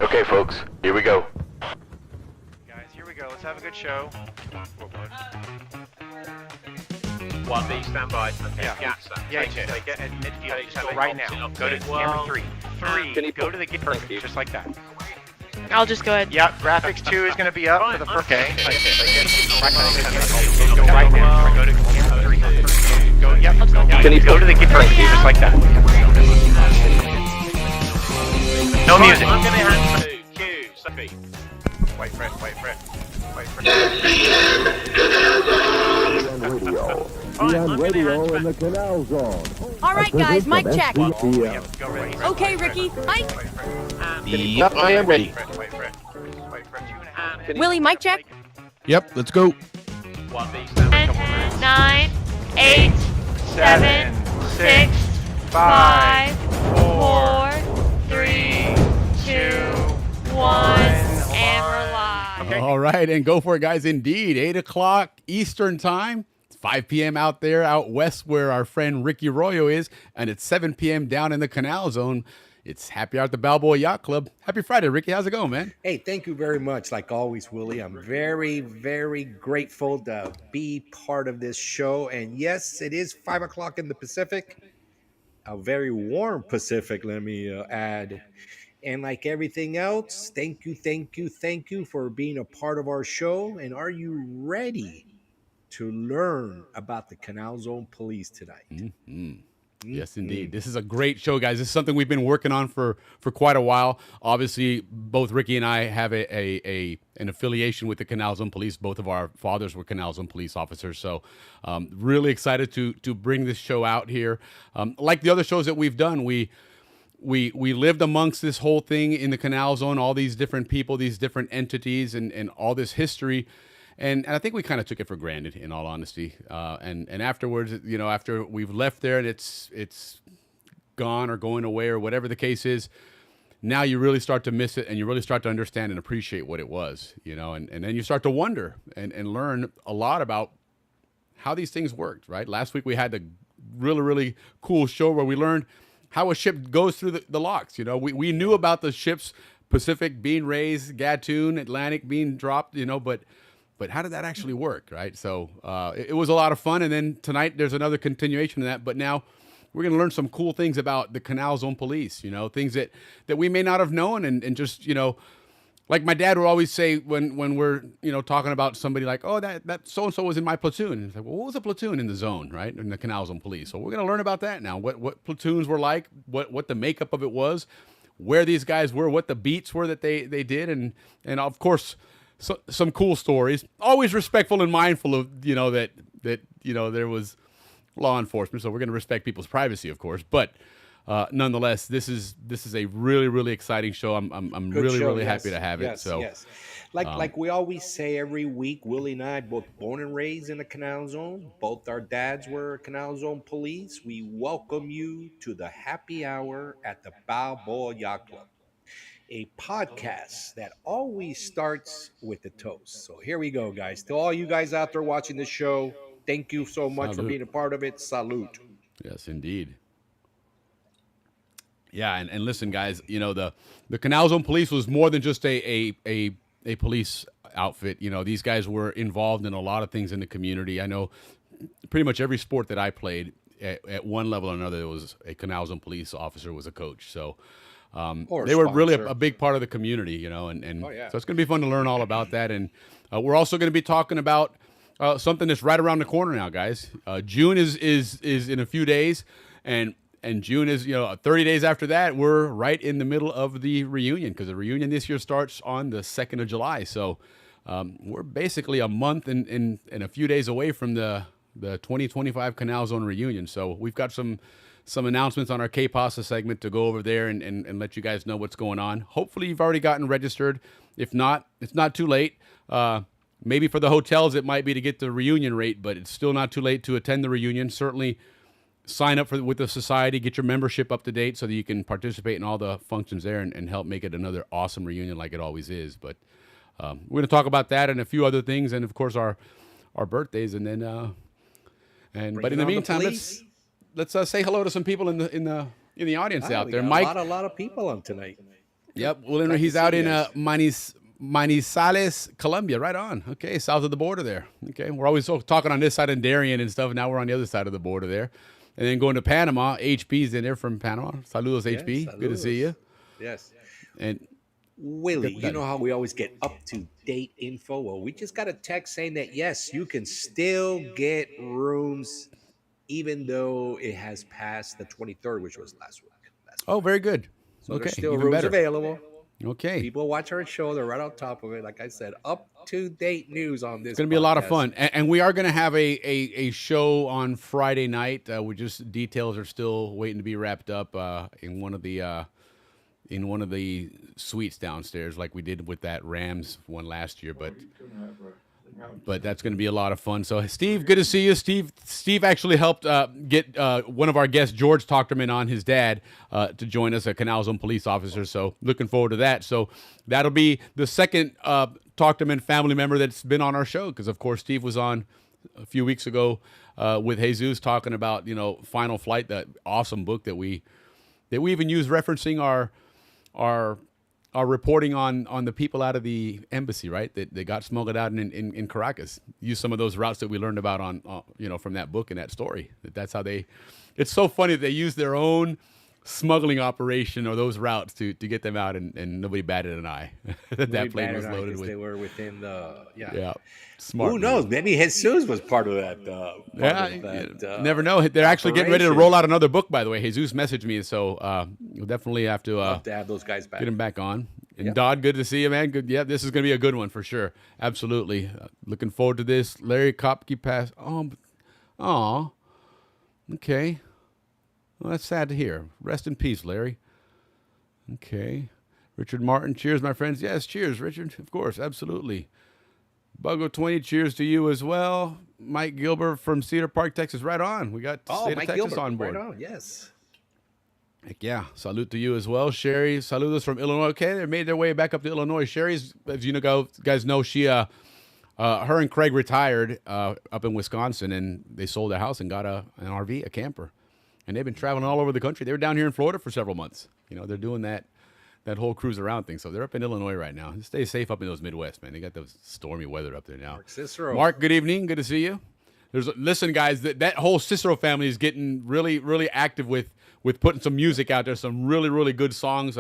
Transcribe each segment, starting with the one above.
Okay, folks, here we go. Guys, here we go. Let's have a good show. 1B, stand by. Okay, Yeah. Yacht, Yeah, take it. take it at midfield. Okay, Just so go right now. box it up. Go to camera 3. 3. Go to the gate. Perfect. Just like that. I'll just go ahead. Yeah, graphics 2 is going to be up for the first. Okay. Take it. Go right now. Go to camera 3. Go. Yep. Go to the gate. Perfect. Just like that. No music. I'm going to hand to Q, Sophie. Wait for it. Wait for it. Wait for it. On radio in the Canal Zone. All right, guys, mic check. Yep. Go ready. Okay, Ricky, mic. Yep, I am ready. Wait for it. Wait for it. 2.5. Willie, mic check. Yep, let's go. 1B, stand by. 10, 9, 8, 7, 6, 5, 4, 3, 2, 1, and we're live. Okay. All right, and go for it, guys. Indeed, 8 o'clock Eastern time. It's 5 p.m. out there, out west where our friend Ricky Arroyo is, and it's 7 p.m. down in the Canal Zone. It's happy hour at the Balboa Yacht Club. Happy Friday, Ricky. How's it going, man? Hey, thank you very much. Like always, Willie, I'm very, very grateful to be part of this show. And yes, it is 5 o'clock in the Pacific, a very warm Pacific, let me add. And like everything else, thank you for being a part of our show. And are you ready to learn about the Canal Zone Police tonight? Yes, indeed. This is a great show, guys. This is something we've been working on for quite a while. Obviously, both Ricky and I have an affiliation with the Canal Zone Police. Both of our fathers were Canal Zone police officers. So really excited to bring this show out here. Like the other shows that we've done, we lived amongst this whole thing in the Canal Zone, all these different people, these different entities, and all this history. And I think we kind of took it for granted, in all honesty. And afterwards, you know, after we've left there and it's gone or going away or whatever the case is, now you really start to miss it and you really start to understand and appreciate what it was, you know. And then you start to wonder and learn a lot about how these things worked, right? Last week we had the really, really cool show where we learned how a ship goes through the locks. You know, we knew about the ships, Pacific being raised, Gatun, Atlantic being dropped, you know, but how did that actually work, right? So it was a lot of fun. And then tonight there's another continuation of that. But now we're going to learn some cool things about the Canal Zone Police, you know, things that we may not have known. And just, you know, like my dad would always say when we're, you know, talking about somebody like, oh, that so-and-so was in my platoon. And it's like, well, what was a platoon in the zone, right? In the Canal Zone Police. So we're going to learn about that now, what platoons were like, what the makeup of it was, where these guys were, what the beats were that they did. And of course, some cool stories. Always respectful and mindful of, you know, that you know, there was law enforcement, so we're going to respect people's privacy, of course. But nonetheless, this is a really, really exciting show. I'm really, really happy to have it. So yes. Like we always say every week, Willie and I both born and raised in the Canal Zone. Both our dads were Canal Zone Police. We welcome you to the happy hour at the Balboa Yacht Club, a podcast that always starts with a toast. So here we go, guys. To all you guys out there watching the show, thank you so much for being a part of it. Salute. yes, indeed. Yeah, and listen, guys, you know, the Canal Zone Police was more than just a police outfit. You know, these guys were involved in a lot of things in the community. I know pretty much every sport that I played at one level or another, there was a Canal Zone Police officer was a coach. So they were really a big part of the community, you know, and Oh, yeah. so it's going to be fun to learn all about that. And we're also going to be talking about something that's right around the corner now, guys. June is in a few days, and June is, you know, 30 days after that. We're right in the middle of the reunion, because the reunion this year starts on the 2nd of July. So we're basically a month and a few days away from the 2025 Canal Zone reunion. So we've got some announcements on our K-Pasta segment to go over there and let you guys know what's going on. Hopefully you've already gotten registered. If not, it's not too late. Maybe for the hotels it might be to get the reunion rate, but it's still not too late to attend the reunion. Certainly sign up with the society, get your membership up to date so that you can participate in all the functions there and help make it another awesome reunion like it always is. But we're going to talk about that and a few other things, and of course our birthdays, and then but in the meantime, let's say hello to some people in the audience out there. A Mike, lot of people on tonight. Yep. Well, Glad to he's see out you in guys. Manizales, Colombia. Right on. Okay, south of the border there. Okay, we're always talking on this side in Darien and stuff. Now we're on the other side of the border there, and then going to Panama. HP's in there from Panama. Saludos, Yes, HP. Good to see you. saludos. Yes. And Willie, get you that. know how we always get up to date info? Well, we just got a text saying that yes, you can still get rooms even though it has passed the 23rd, which was last week. Oh, very good. So Okay, there's still even rooms better. available. Okay. People watch our show, they're right on top of it. Like I said, up to date news on this. It's going to be a lot of podcast. fun, and we are going to have a show on Friday night. We just details are still waiting to be wrapped up in one of the suites downstairs, like we did with that Rams one last year. But that's going to be a lot of fun. So Steve, good to see you. Steve actually helped get one of our guests, George Tochterman, on his dad to join us, a Canal Zone police officer. So looking forward to that. So that'll be the second Tochterman family member that's been on our show, because of course Steve was on a few weeks ago with Jesus talking about Final Flight, that awesome book that we even use referencing our reporting on the people out of the embassy, right? That they got smuggled out in Caracas. Use some of those routes that we learned about on from that book and that story. That's how they. It's so funny that they use their own smuggling operation or those routes to get them out, and nobody batted an eye. that plane was loaded with. They were within the Yeah, smart. Who knows? Maybe Jesus was part of that. Never know. They're actually getting ready to roll out another book, by the way. Jesus messaged me, so we'll definitely have to have those guys back. Get him back on. And Dodd, good to see you, man. Good. Yeah, this is going to be a good one for sure. Absolutely. Looking forward to this. Larry Kopke passed. Oh, okay. Well, that's sad to hear. Rest in peace, Larry. Okay. Richard Martin, cheers, my friends. Yes, cheers, Richard. Of course, absolutely. Buggo 20, cheers to you as well. Mike Gilbert from Cedar Park, Texas. Right on. We got State Mike of Texas Gilbert, on board. Right on, yes. Heck yeah. Salute to you as well. Sherry, saludos from Illinois. Okay, they made their way back up to Illinois. Sherry's, as you guys know, she, her and Craig retired up in Wisconsin, and they sold their house and got an RV, a camper. And they've been traveling all over the country. They were down here in Florida for several months. They're doing that whole cruise around thing. So they're up in Illinois right now. Stay safe up in those Midwest, man. They got those stormy weather up there now. Mark Cicero. Mark, good evening. Good to see you. Listen, guys, that whole Cicero family is getting really, really active with putting some music out there. Some really, really good songs.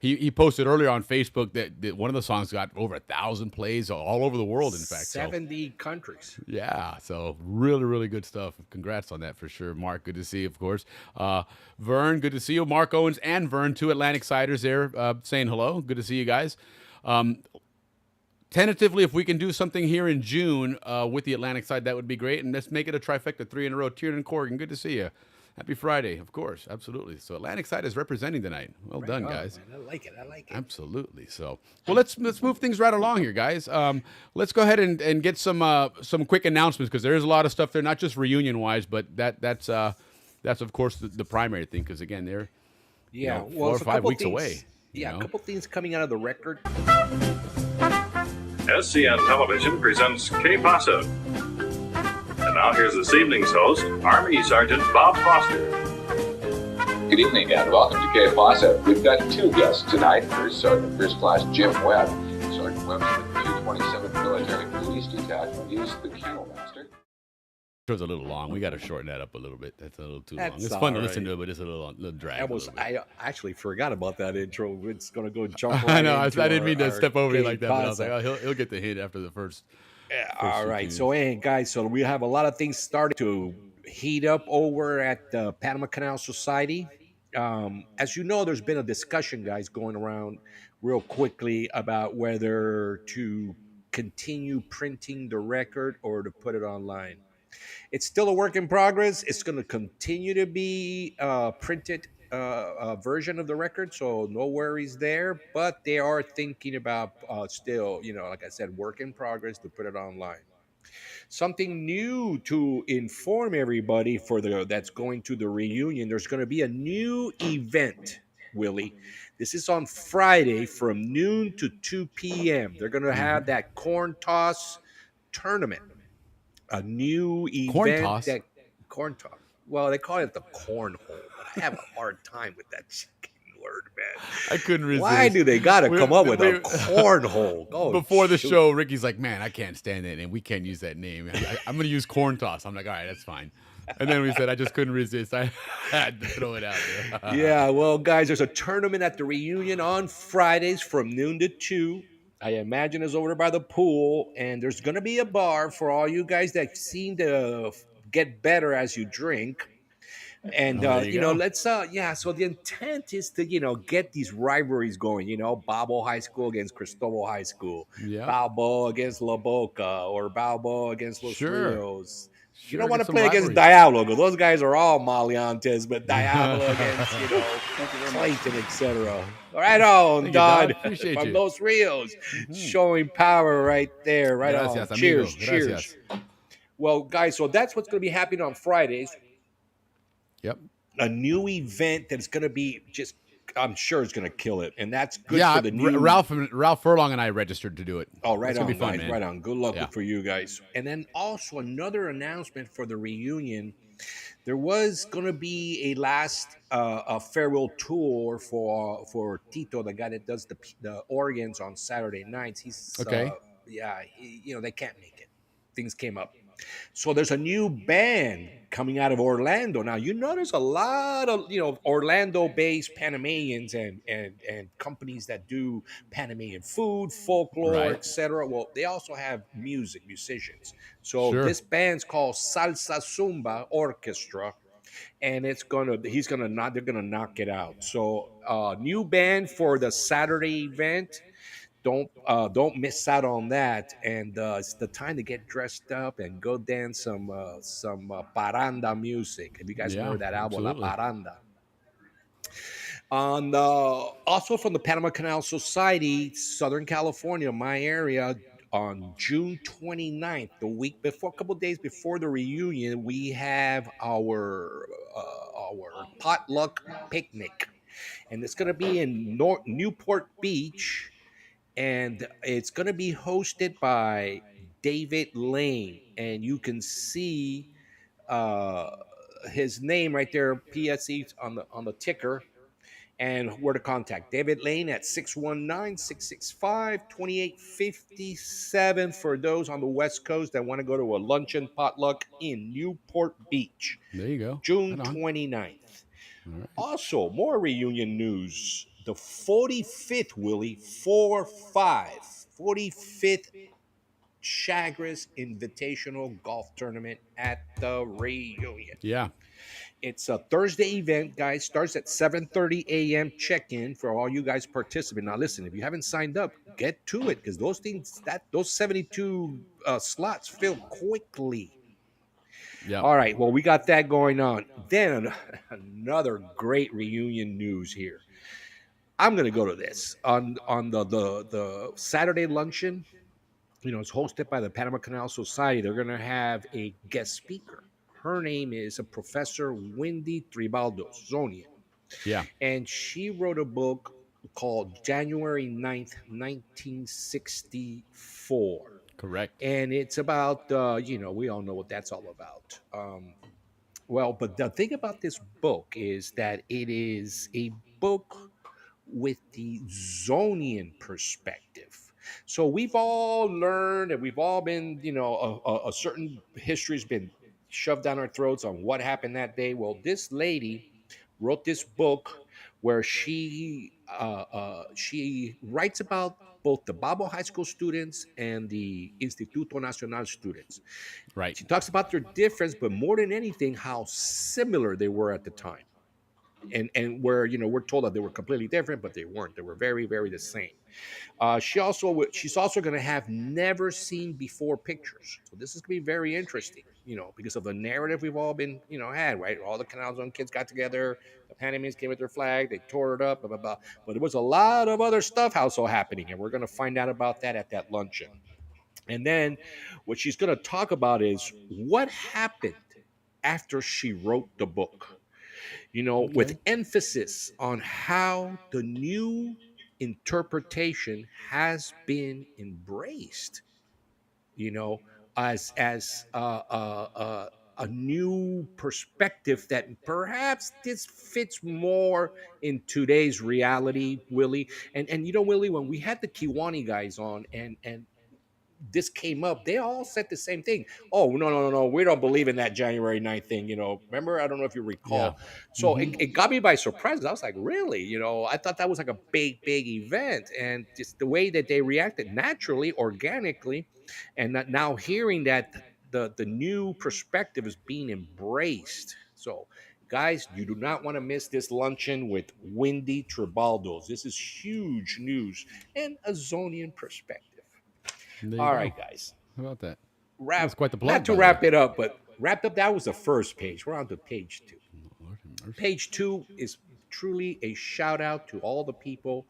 He posted earlier on Facebook that one of the songs got over 1,000 plays all over the world, in fact. 70 countries. Yeah, so really, really good stuff. Congrats on that for sure. Mark, good to see you, of course. Vern, good to see you. Mark Owens and Vern, two Atlantic Siders there saying hello. Good to see you guys. Tentatively, if we can do something here in June with the Atlantic side, that would be great. And let's make it a trifecta, 3 in a row. Tiernan and Corrigan, good to see you. Happy Friday, of course, absolutely. So Atlantic side is representing tonight. Well done, guys. Man, I like it. Absolutely. So, well, let's move things right along here, guys. Let's go ahead and get some quick announcements, because there is a lot of stuff there, not just reunion wise, but that's of course the primary thing, because again they're 4 or 5 weeks away. Yeah, a couple things coming out of the record. SCN Television presents K Paso. And now here's this evening's host, Army Sergeant Bob Foster. Good evening and welcome to K Plaza. We've got two guests tonight. First, Sergeant First Class Jim Webb. Sergeant Webb is with the 227th Military Police Detachment. He's the Kennel Master. It was a little long. We got to shorten that up a little bit. That's a little too long. It's fun to listen to, but it's a little drag. I actually forgot about that intro. It's going to go jump right I know. I into didn't mean to step over you like that, but I was K-Pasa. like, he'll get the hint after the first. All right. So, hey, guys, so we have a lot of things starting to heat up over at the Panama Canal Society. As you know, there's been a discussion, guys, going around real quickly about whether to continue printing the record or to put it online. It's still a work in progress. It's going to continue to be printed version of the record, so no worries there. But they are thinking about still, like I said, work in progress to put it online. Something new to inform everybody that's going to the reunion. There's going to be a new event, Willie. This is on Friday from noon to 2 p.m. They're going to have that corn toss tournament. A new event. Corn toss. Well, they call it the cornhole, but I have a hard time with that word, man. I couldn't resist. Why do they got to We- come up with a we- cornhole? Oh, Before the shoot. show, Ricky's like, "Man, I can't stand that name. We can't use that name. I'm going to use corn toss." I'm like, "All right, that's fine." And then we said, "I just couldn't resist. I had to throw it out there." Yeah, well, guys, there's a tournament at the reunion on Fridays from noon to 2. I imagine it's over by the pool, and there's going to be a bar for all you guys that seem to get better as you drink. And Oh, there you go. let's yeah. So the intent is to get these rivalries going. Balboa High School against Cristobal High School, Yeah. Balboa against La Boca, or Balboa against Los Sure. Rios. You Sure, don't want get to some play against rivalries. Diablo because those guys are all maleantes, but Diablo against Clayton, etc. Right on, Thank you, Dodd. Dodd, Appreciate from you. Los Rios, showing power right there. Right Gracias, on. amigo. Cheers, cheers. Gracias. Well, guys, so that's what's going to be happening on Fridays. Yep. A new event that's going to be just, I'm sure it's going to kill it, and that's good Yeah, for the new. Ralph Furlong and I registered to do it. Oh, right It's on, gonna be fun, guys. man. Right on. Good luck Yeah. for you guys. And then also another announcement for the reunion. There was going to be a last a farewell tour for Tito, the guy that does the organs on Saturday nights. He's Okay. they can't make it. Things came up. So there's a new band coming out of Orlando. Now, there's a lot of, Orlando-based Panamanians and companies that do Panamanian food, folklore, Right. etc. Well, they also have musicians. So Sure. this band's called Salsa Zumba Orchestra, and they're gonna knock it out. So new band for the Saturday event. Don't miss out on that. And it's the time to get dressed up and go dance some paranda music. Have you guys Yeah, heard that album, absolutely. La Paranda? On also from the Panama Canal Society, Southern California, my area, on June 29th, the week before, a couple days before the reunion, we have our potluck picnic, and it's going to be in Newport Beach, and it's going to be hosted by David Lane, and you can see uh, his name right there, PSE on the ticker, and where to contact David Lane at 619-665-2857 for those on the West Coast that want to go to a luncheon potluck in Newport Beach, There you go. June Right on. 29th. All right. Also, more reunion news. The 45th, Willie, 45th Chagres Invitational Golf Tournament at the reunion. Yeah. It's a Thursday event, guys. Starts at 7:30 a.m. Check-in for all you guys participating. Now, listen, if you haven't signed up, get to it because those 72 slots fill quickly. Yeah. All right. Well, we got that going on. Then another great reunion news here. I'm going to go to this on the Saturday luncheon. It's hosted by the Panama Canal Society. They're going to have a guest speaker. Her name is a Professor Wendy Tribaldo, Zonian. Yeah. And she wrote a book called January 9th, 1964. Correct. And it's about, we all know what that's all about. But the thing about this book is that it is a book with the Zonian perspective. So we've all learned and we've all been, a certain history's been shoved down our throats on what happened that day. Well, this lady wrote this book where she writes about both the Balboa High School students and the Instituto Nacional students. Right. She talks about their difference, but more than anything, how similar they were at the time. And where we're told that they were completely different, but they weren't. They were very, very the same. She's also going to have never seen before pictures. So this is going to be very interesting, because of the narrative we've all been, had, right? All the Canal Zone kids got together. The Panamanians came with their flag. They tore it up, blah, blah, blah. But there was a lot of other stuff also happening, and we're going to find out about that at that luncheon. And then what she's going to talk about is what happened after she wrote the book. With emphasis on how the new interpretation has been embraced, as a new perspective that perhaps this fits more in today's reality, Willie. And you know, Willie, when we had the Kiwani guys on and this came up, they all said the same thing. Oh, no, no, no, no. We don't believe in that January 9th thing. You know, remember? I don't know if you Yeah. recall. So it got me by surprise. I was like, really? You know, I thought that was like a big, big event. And just the way that they reacted naturally, organically, and now hearing that the new perspective is being embraced. So, guys, you do not want to miss this luncheon with Wendy Tribaldos. This is huge news and a Zonian perspective. There you All go. right, guys. How about that? Wrap. That's quite the plug, Not to by the wrap way. it up, but wrapped up. That was the first page. We're on to page 2. Lord have mercy. Page 2 is truly a shout out to all the people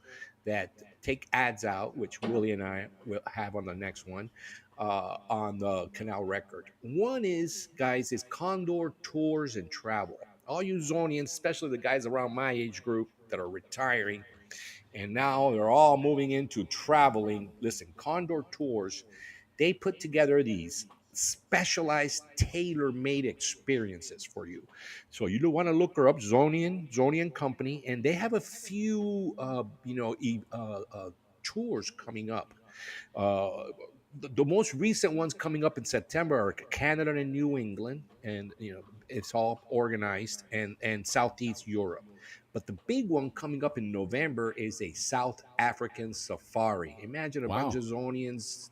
that take ads out, which Willie and I will have on the next one on the Canal record. One is, guys, is Condor Tours and Travel. All you Zonians, especially the guys around my age group that are retiring, and now they're all moving into traveling. Listen, Condor Tours, they put together these specialized tailor-made experiences for you. So you don't want to look her up, Zonian Company, and they have a few tours coming up. uh, the most recent ones coming up in September are Canada and New England, and you know it's all organized, and Southeast Europe. But the big one coming up in November is a South African safari. Imagine a bunch Wow. of Zonians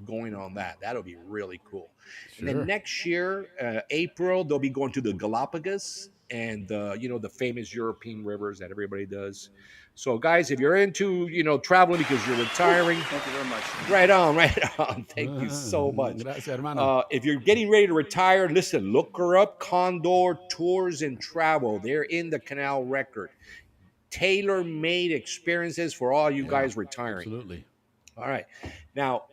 going on that. That'll be really cool. And then Sure. next year, April, they'll be going to the Galapagos and the famous European rivers that everybody does. So, guys, if you're into traveling because you're retiring, Thank you very much. right on, right on. Thank you so much. Gracias, hermano. If you're getting ready to retire, listen, look her up. Condor Tours and Travel. They're in the Canal record. Tailor-made experiences for all you Yeah, guys retiring. Absolutely. All right. Now,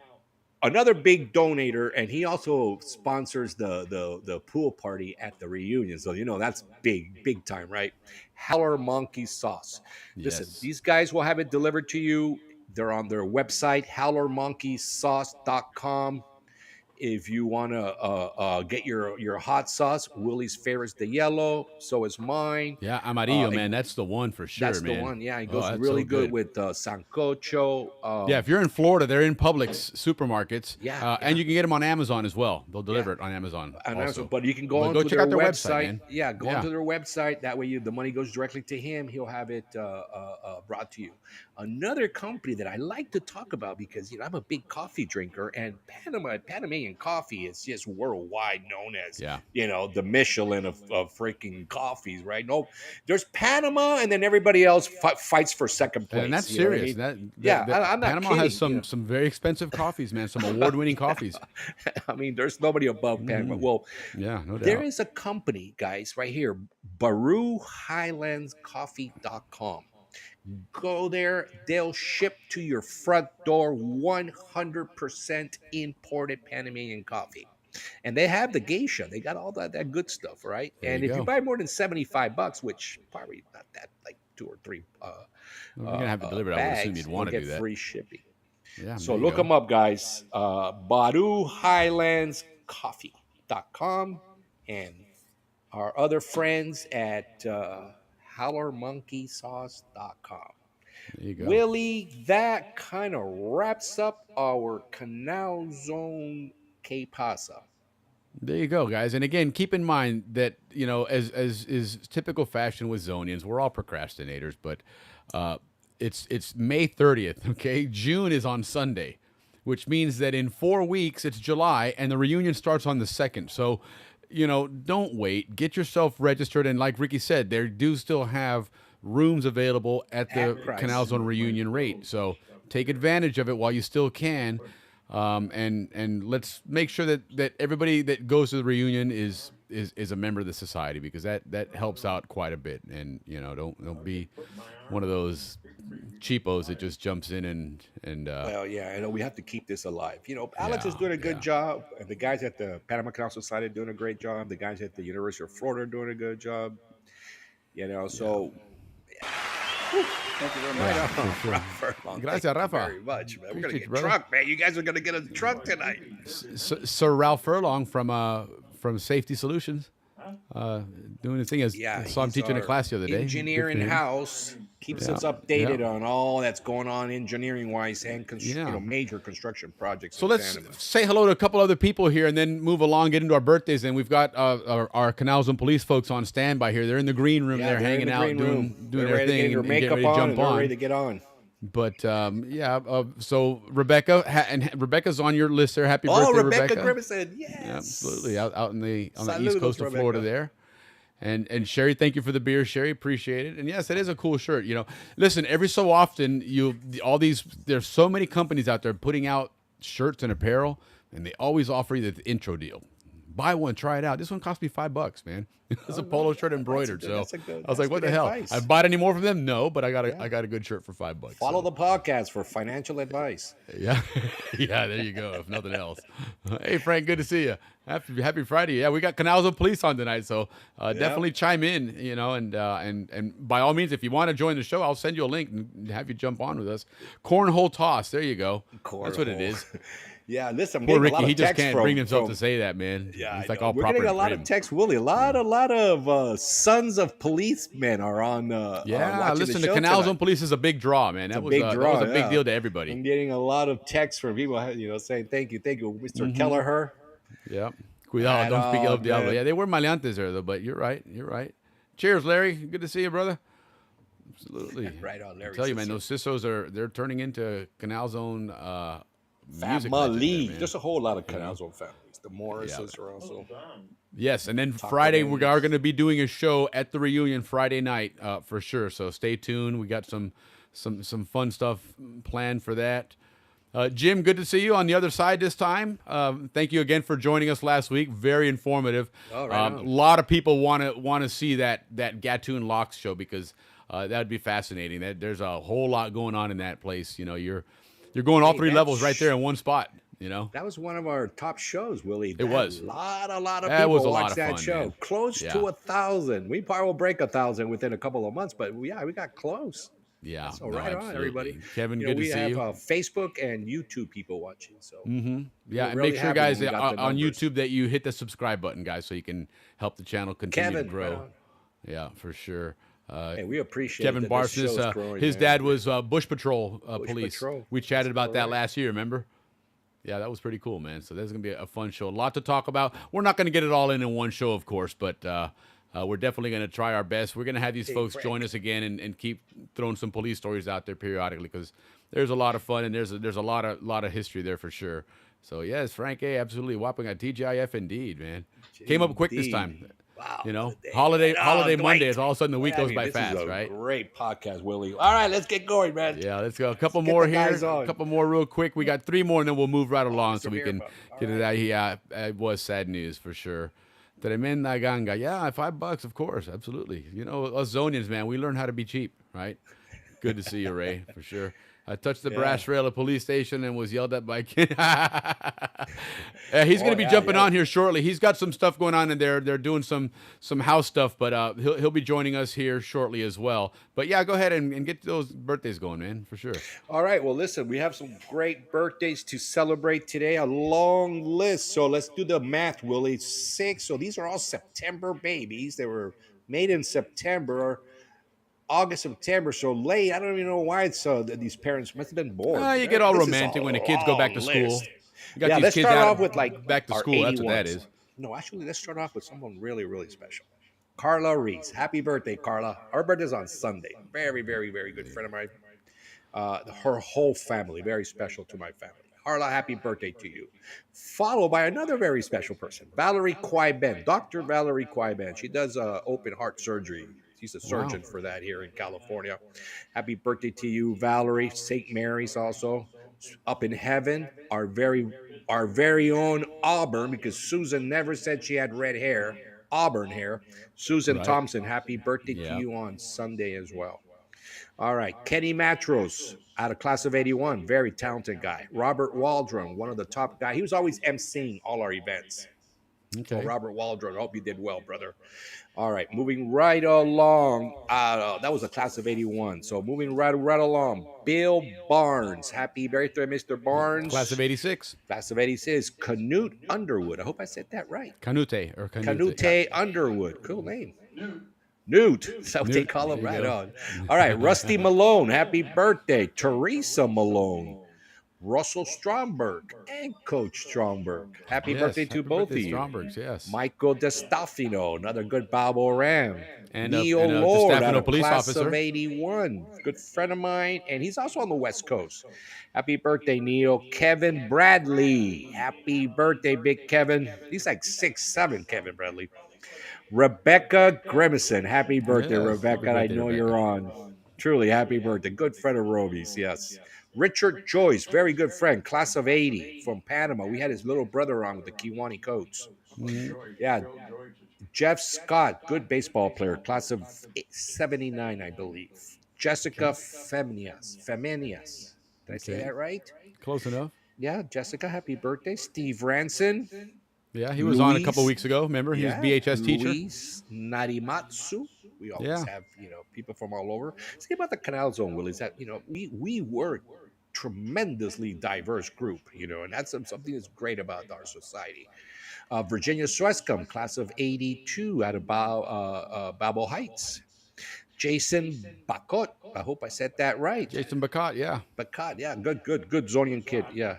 another big donator, and he also sponsors the pool party at the reunion. So that's big time, right? Howler Monkey Sauce. Listen, Yes. these guys will have it delivered to you. They're on their website, howlermonkeysauce.com. If you want to get your hot sauce, Willie's favorite's the yellow. So is mine. Yeah, amarillo, It- man. That's the one for sure, that's man. the one. Yeah, it Oh, goes that's really so good with sancocho. Yeah, if you're in Florida, they're in Publix supermarkets. Yeah, And you can get them on Amazon as well. They'll deliver it on Amazon. And also. also, but you can go But onto check their out their website. man. Yeah, go Yeah. onto their website. That way, the money goes directly to him. He'll have it brought to you. Another company that I like to talk about because I'm a big coffee drinker, and Panamanian coffee is just worldwide known as Yeah. the Michelin of freaking coffees, right? No, there's Panama, and then everybody else fights for second place. And that's you know what I serious. mean? I'm not Panama kidding. has some very expensive coffees, man. Some award-winning coffees. I mean, there's nobody above Panama. Well, Yeah, no doubt. there is a company, guys, right here, BaruHighlandsCoffee.com. Go there, they'll ship to your front door 100% imported Panamanian coffee. And they have the geisha. They got all that good stuff, right? There And you if you go. buy more than $75, which probably not that, like 2 or 3 Well, if you're gonna have it delivered, I would assume bags, you'd want you'll to do get that. free shipping. Yeah. So there you look go. them up, guys. BaruHighlandsCoffee.com and our other friends at HowlerMonkeySauce.com. There you go. Willie, that kind of wraps up our Canal Zone Que Pasa. There you go, guys. And again, keep in mind that as is typical fashion with Zonians, we're all procrastinators. But it's May 30th. Okay, June is on Sunday, which means that in 4 weeks it's July, and the reunion starts on the 2nd. So, don't wait. Get yourself registered, and like Ricky said, they do still have rooms available at the At price. Canal Zone reunion rate. So take advantage of it while you still can. And let's make sure that everybody that goes to the reunion is a member of the society, because that helps out quite a bit. And don't be one of those cheapos that just jumps in and Well, yeah, I know we have to keep this alive. Alex is Yeah, doing a good yeah. job, and the guys at the Panama Canal Society are doing a great job. The guys at the University of Florida are doing a good job. So Thank you very much. right on, for sure. Rafa Furlong. Gracias, Thank you Rafa. very much, man. We're gonna Appreciate get you, brother. drunk, man. You guys are gonna get a drunk tonight. Sir Ralph Furlong from from Safety Solutions, doing his thing. I saw him he's teaching a our class the other day. engineer Good for in him. house, keeps us Yeah, updated yeah. on all that's going on engineering wise and Yeah. major construction projects. So in let's Canada. say hello to a couple other people here, and then move along, get into our birthdays. And we've got our Canals and Police folks on standby here. They're in the green room. Yeah, they're they're hanging in the out, green room. doing They're their ready to thing, get their and getting makeup ready to on, jump and they're on. ready to get on. But so Rebecca, and Rebecca's on your list there. Happy Oh, birthday, Rebecca Rebecca! Grimison, yes, Yeah, absolutely. Out on the Saludos, east coast of Rebecca. Florida there. And Sherry, thank you for the beer, Sherry. Appreciate it. And yes, it is a cool shirt. Listen, every so often there's so many companies out there putting out shirts and apparel, and they always offer you the intro deal. Buy one, try it out. This one cost me $5, man. It's a polo shirt embroidered. I was like, what the hell? Advice. I bought any more from them? No, but I got a good shirt for $5. Follow the podcast for financial advice. Yeah, yeah. There you go. If nothing else. Hey, Frank, good to see you. Happy Friday. Yeah, we got Canals of Police on tonight, so definitely chime in. And by all means, if you want to join the show, I'll send you a link and have you jump on with us. Cornhole toss. There you go. That's what it is. Yeah, listen, I'm Poor getting Ricky, a lot of he just text can't bring himself to say that, man. Yeah, he's like all we're proper. getting a lot of text, Willie. A lot of sons of policemen are on. Yeah, listen, the Canal Zone Police is a big draw, man. That was a big deal to everybody. I'm getting a lot of texts from people, saying thank you, Mr. Kelleher. Yeah, cuidado, don't speak ill of Diablo. Yeah, they were maleantes there though, but you're right. Cheers, Larry. Good to see you, brother. Absolutely. Right on, Larry. I tell you, man, those CISOs they're turning into Canal Zone music family. There, there's a whole lot of Canal Zone families. The Morrises are also. Yes, and then Friday we are going to be doing a show at the reunion Friday night for sure. So stay tuned. We got some fun stuff planned for that. Jim, good to see you on the other side this time. Thank you again for joining us last week. Very informative. Oh, right a lot of people want to see that Gatun Locks show because that would be fascinating. There's a whole lot going on in that place. You're going all three levels right there in one spot. That was one of our top shows, Willie. It was a lot of people watched that show. Man. Close to 1,000. We probably will break 1,000 within a couple of months, but we got close. Yeah. So right on, everybody. Kevin, good to see you. We have Facebook and YouTube people watching. So yeah, and make sure, guys, on YouTube that you hit the subscribe button, guys, so you can help the channel continue to grow. Right, yeah, for sure. Hey, we appreciate Kevin Barsness. His dad was Bush Patrol Police. We chatted about that last year, remember? Yeah, that was pretty cool, man. So that's going to be a fun show. A lot to talk about. We're not going to get it all in one show, of course, but we're definitely going to try our best. We're going to have these folks join us again and keep throwing some police stories out there periodically because there's a lot of fun and there's a lot of history there for sure. So, yes, Frank A., absolutely whopping a TGIF indeed, man. Came up quick this time. Wow. Holiday Monday is all of a sudden the week goes by fast, right? Great podcast, Willie. All right, let's get going, man. Yeah, let's go. A couple more here. A couple more real quick. We got 3 more, and then we'll move right along so we can get it out. Yeah, it was sad news for sure. Tremenda ganga. Yeah, $5, of course. Absolutely. Us Zonians, man, we learn how to be cheap, right? Good to see you, Ray, for sure. I touched the brass rail at a police station and was yelled at by a kid. He's going to be jumping on here shortly. He's got some stuff going on in there. They're doing some house stuff, but he'll be joining us here shortly as well. But yeah, go ahead and get those birthdays going, man, for sure. All right. Well, listen, we have some great birthdays to celebrate today. A long list. So let's do the math, Willie. 6. So these are all September babies. They were made in September. August, September, so late. I don't even know why it's so. These parents must have been bored. You get all romantic when the kids go back to school. Let's start off with back to school. That's what that is. No, actually, let's start off with someone really, really special. Carla Reese. Happy birthday, Carla. Our birthday's on Sunday. Very, very, very good friend of mine. Her whole family, very special to my family. Carla, happy birthday to you. Followed by another very special person, Valerie Quaiben. Dr. Valerie Quaiben. She does open heart surgery. She's a surgeon for that here in California. Happy birthday to you, Valerie. St. Mary's also up in heaven. Our very own Auburn, because Susan never said she had red hair, Auburn hair. Susan Thompson, happy birthday to you on Sunday as well. All right, Kenny Matros, out of class of 81, very talented guy. Robert Waldron, one of the top guys. He was always emceeing all our events. So Okay. Robert Waldron, I hope you did well, brother. All right, moving right along. That was a class of 81. So moving right along. Bill Barnes. Happy birthday, Mr. Class Barnes. of 86. Class of 86. Canute Underwood. I hope I said that right. Canute or Canute. Canute Underwood. Cool name. Newt. That's what they Newt, call him. there you Right go. on. All right, Rusty Malone. Happy birthday. Teresa Malone. Russell Stromberg and Coach Stromberg. Happy Yes, birthday to happy both birthday, of you. Strombergs, yes. Michael DeStefano, another good Balboa Ram. And Neil a Lord, out DeStefano of police class officer. of 81. Good friend of mine, and he's also on the West Coast. Happy birthday, Neil. Kevin Bradley. Happy birthday, Big Kevin. He's like 6'7", Kevin Bradley. Rebecca Grimison. Happy birthday, Yes, Rebecca. happy I birthday, know Rebecca. you're on. Truly, happy birthday. Good friend of Roby's, yes. Richard Joyce, very good friend, class of 80 from Panama. We had his little brother on with the Kiwani coats. Yeah. Jeff Scott, good baseball player, class of 79, I believe. Jessica Femenias. Did I say that right? Close enough. Yeah, Jessica, happy birthday. Steve Ranson. Yeah, he was on a couple weeks ago. Remember, he was Yeah, BHS teacher. Luis Narimatsu. We always Yeah. have, people from all over. See about the Canal Zone, Will, is that, we were tremendously diverse group, and that's something that's great about our society. Virginia Swescom, class of 82 out of Balboa Heights. Jason Bacot, I hope I said that right. Jason Bacot, yeah. Bacot, yeah, good Zonian kid, yeah.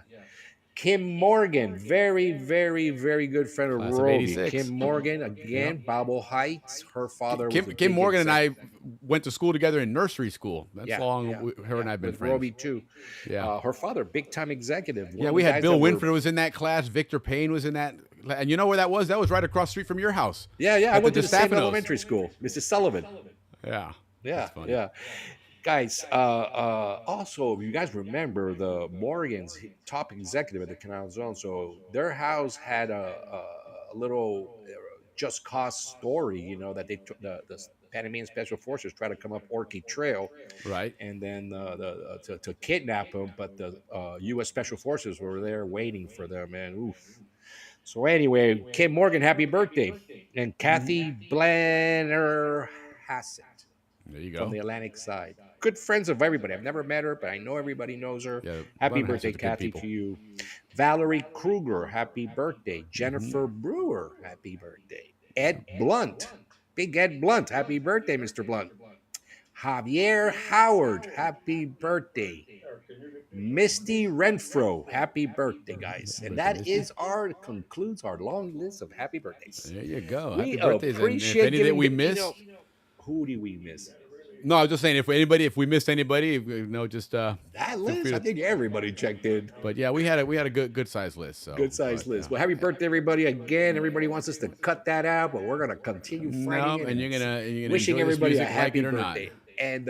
Kim Morgan, very, very, very good friend of Class of Roby. 86. Kim Morgan, again, Balboa Heights. Her father was a Kim big Morgan and I exec- went to school together in nursery school. That's Yeah, how long yeah, her and I have been with friends. Roby too. Yeah. Her father, big time executive. One Yeah, of we the had guys Bill that were- Winford was in that class. Victor Payne was in that. And you know where that was? That was right across the street from your house. Yeah, I At went to the same DeStefano's. elementary school, Mrs. Sullivan. Yeah. Yeah, That's funny. yeah. Guys, also, if you guys remember, the Morgans, top executive at the Canal Zone, so their house had a little just cause story, that they took the Panamanian Special Forces tried to come up Orchid Trail, Right. and then to kidnap them, but the U.S. Special Forces were there waiting for them, and oof. So anyway, Kim Morgan, happy birthday, and Kathy Blanner Hassett There you from go. the Atlantic side. Good friends of everybody. I've never met her, but I know everybody knows her. Yeah, Happy Blanner birthday, Hassett's good Kathy, people. to you. Valerie Kruger, happy birthday. Jennifer Brewer, happy birthday. Ed Blunt, big Ed Blunt, happy birthday, Mr. Blunt. Javier Howard, happy birthday. Misty Renfro, happy birthday, guys. And that concludes our long list of happy birthdays. There you go. We Happy birthdays. And if appreciate any that giving we the- missed. Who do we miss? No, I was just saying if we missed anybody, just That feel list, free I to- think everybody checked in. But yeah, we had a good size list. So Good size list. Well, happy birthday, everybody! Again, everybody wants us to cut that out, but we're gonna continue fighting it. and you're gonna wishing enjoy this everybody a music, like happy it or not. birthday. And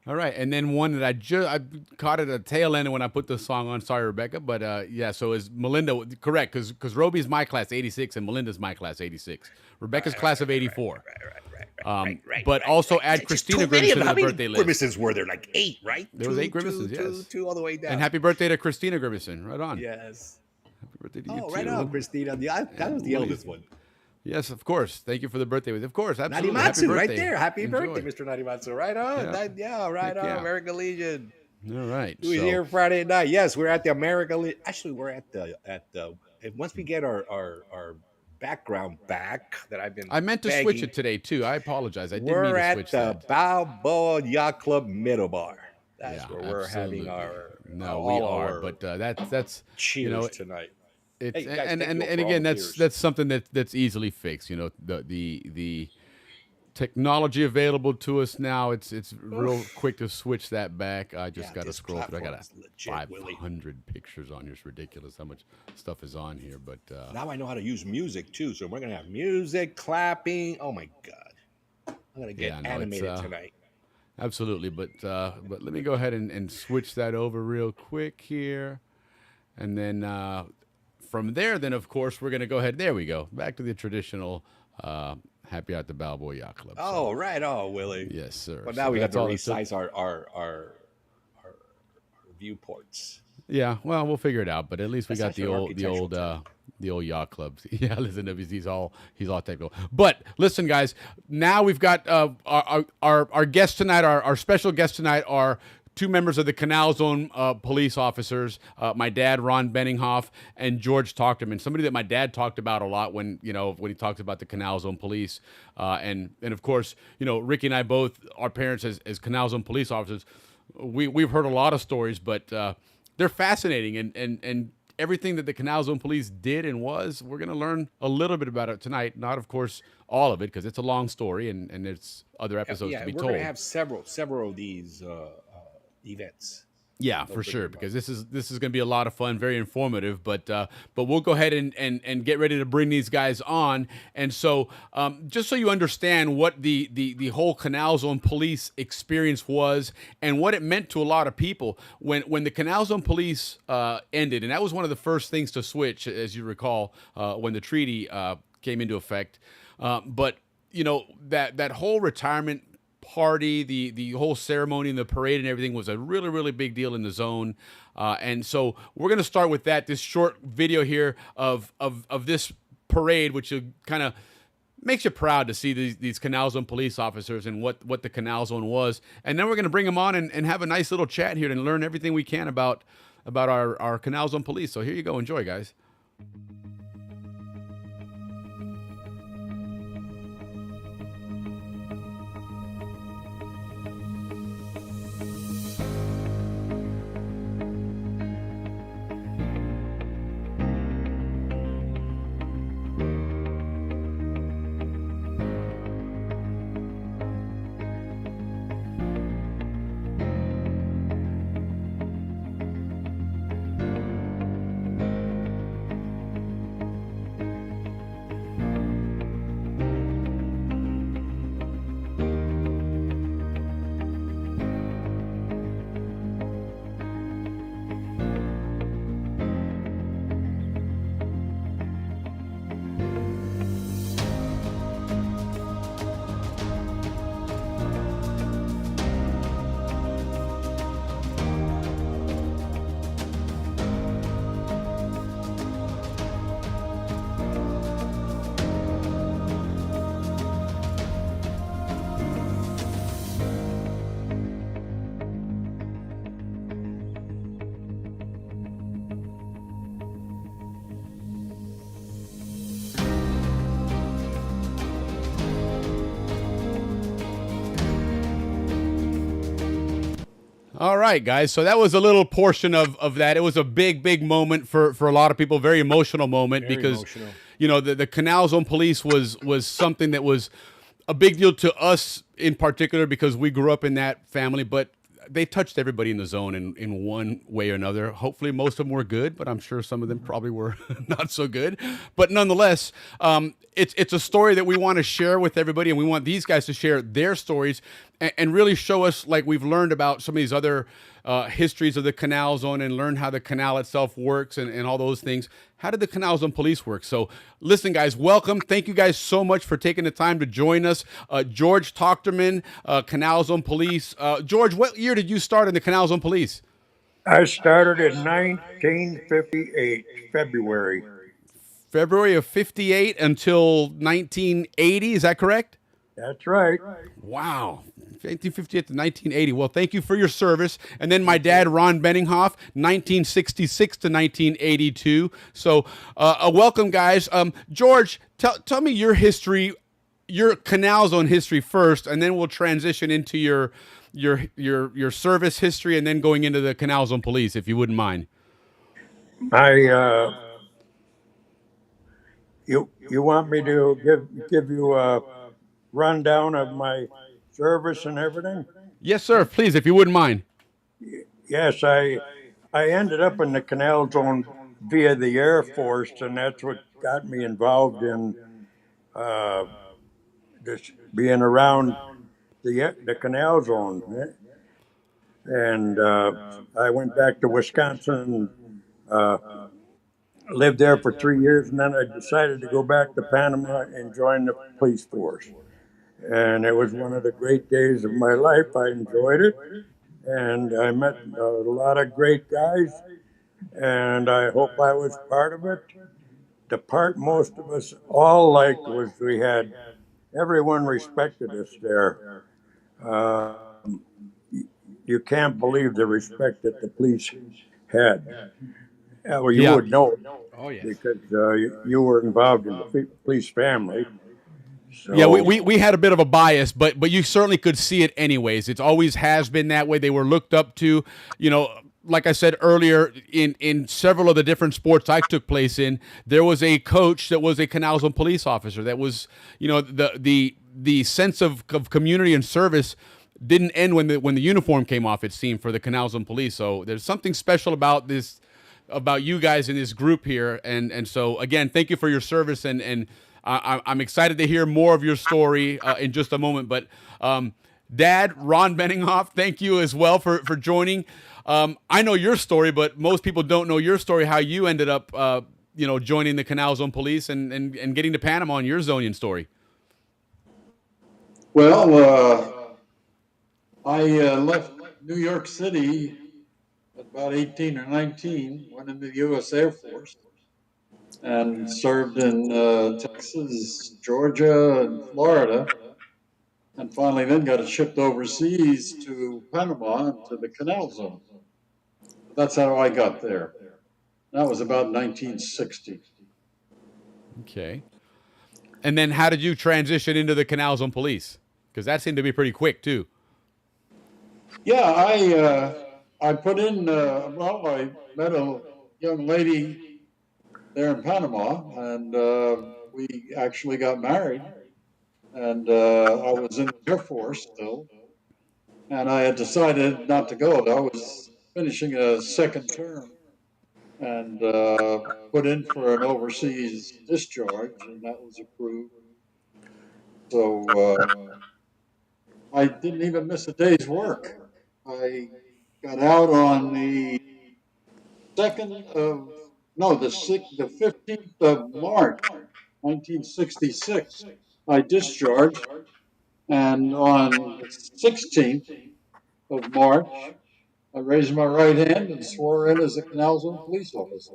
All right, and then one that I caught at the tail end when I put the song on. Sorry, Rebecca, but yeah. So is Melinda correct? Because Roby's my class 86 and Melinda's my class 86. Rebecca's class of 84. But also add Christina Grimson to the birthday list. Grimsons were there? Like 8, right? There was 8 Grimsons, yes. Two all the way down. And happy birthday to Christina Grimson. Right on. Yes. Happy birthday to you Oh, too. right on, Christina. That was the eldest one. Yes, of course. Thank you for the birthday. Of course, absolutely. Happy Narimatsu, right birthday. there. Happy Enjoy. birthday, Mr. Narimatsu. Right on. Yeah. Right Heck on. yeah. American Legion. All right. We're so- here Friday night. Yes, we're at the American Legion. Actually, we're at the and once we get our background back that I've been I meant to switch begging, it today too. I apologize. I didn't mean We're to at switch the that. Balboa Yacht Club Middle Bar. That's Yeah, where we're having absolutely. our No, all we are. our But that's cheers tonight. It's Hey, guys, and thank you all for all again the that's cheers. something that's easily fixed. The technology available to us now. It's real quick to switch that back. I just Yeah, got to this scroll through. I got platform is legit, Willie. 500 pictures on here. It's ridiculous how much stuff is on here. But Now I know how to use music too, so we're gonna have music, clapping. Oh my god, I'm gonna get Yeah, no, it's, animated tonight. absolutely. But let me go ahead and switch that over real quick here, and then from there, then of course we're going to go ahead. There we go. Back to the traditional happy out the Balboa Yacht Club. Oh, right on, Willie. Yes, sir. But now So we got that's to all it took. resize our viewports. Yeah, well, we'll figure it out. But at least we That's got actually the old yacht clubs. Yeah, listen, he's all technical. But listen, guys, now we've got our guests tonight. Our special guests tonight are two members of the Canal Zone police officers. My dad, Ron Benninghoff, and George Tochterman. Somebody that my dad talked about a lot when he talks about the Canal Zone police. And of course, Ricky and I both, our parents as Canal Zone police officers, we've heard a lot of stories, but they're fascinating, and everything that the Canal Zone Police did and was, we're going to learn a little bit about it tonight. Not, of course, all of it, because it's a long story and there's other episodes to be told. We're going to have several of these events. Yeah, for sure, because this is going to be a lot of fun, very informative. But we'll go ahead and get ready to bring these guys on. And so, just so you understand what the whole Canal Zone Police experience was and what it meant to a lot of people when the Canal Zone Police ended, and that was one of the first things to switch, as you recall, when the treaty came into effect. But that whole retirement party, the whole ceremony and the parade and everything was a really, really big deal in the zone. And so we're going to start with this short video here of this parade, which kind of makes you proud to see these Canal Zone police officers and what the Canal Zone was. And then we're going to bring them on and have a nice little chat here and learn everything we can about our Canal Zone police. So here you go. Enjoy, guys. All right, guys. So that was a little portion of that. It was a big moment for a lot of people. Very emotional moment because the Canal Zone Police was something that was a big deal to us in particular because we grew up in that family. But they touched everybody in the zone in one way or another. Hopefully, most of them were good, but I'm sure some of them probably were not so good. But nonetheless, it's a story that we want to share with everybody, and we want these guys to share their stories and really show us, like we've learned about some of these other histories of the Canal Zone and learn how the canal itself works and all those things. How did the Canal Zone Police work? So listen, guys, welcome. Thank you guys so much for taking the time to join us. George Tochterman, Canal Zone Police. George, what year did you start in the Canal Zone Police? I started in 1958, February. February of 58 until 1980, is that correct? That's right. Wow. 1958 to 1980. Well, thank you for your service. And then my dad, Ron Benninghoff, 1966 to 1982. So welcome, guys. George, tell me your history, your Canal Zone history first, and then we'll transition into your service history and then going into the Canal Zone Police, if you wouldn't mind. You want me to give you a rundown of my service and everything? Yes, sir. Please, if you wouldn't mind. Yes, I ended up in the Canal Zone via the Air Force, and that's what got me involved in just being around the Canal Zone. And I went back to Wisconsin lived there for 3 years, and then I decided to go back to Panama and join the police force. And it was one of the great days of my life. I enjoyed it, and I met a lot of great guys, and I hope I was part of it. The part most of us all liked was everyone respected us there. You can't believe the respect that the police had. Well, you Yeah. would know Oh yes. because you were involved in the police family. Yeah, So we had a bit of a bias, but you certainly could see it anyways. It always has been that way. They were looked up to, you know. Like I said earlier, in several of the different sports I took place in, there was a coach that was a Canal Zone police officer. That was, you know, the sense of community and service didn't end when the uniform came off. It seemed for the Canal Zone police. So there's something special about this, about you guys in this group here, and so again, thank you for your service, and I'm excited to hear more of your story in just a moment. But Dad, Ron Benninghoff, thank you as well for joining. I know your story, but most people don't know your story. How you ended up, joining the Canal Zone Police and getting to Panama, and your Zonian story. Well, I left New York City at about 18 or 19, went into the U.S. Air Force, and served in Texas, Georgia, and Florida, and finally then got shipped overseas to Panama and to the Canal Zone. That's how I got there. That was about 1960. Okay. And then how did you transition into the Canal Zone Police? Because that seemed to be pretty quick too. Yeah, I put in. Well, I met a young lady there in Panama, and we actually got married. And I was in the Air Force still, and I had decided not to go. I was finishing a second term, and put in for an overseas discharge, and that was approved. So I didn't even miss a day's work. I got out on the second of no, the 15th of March, 1966. I discharged, and on the 16th of March, I raised my right hand and swore in as a Canal Zone police officer.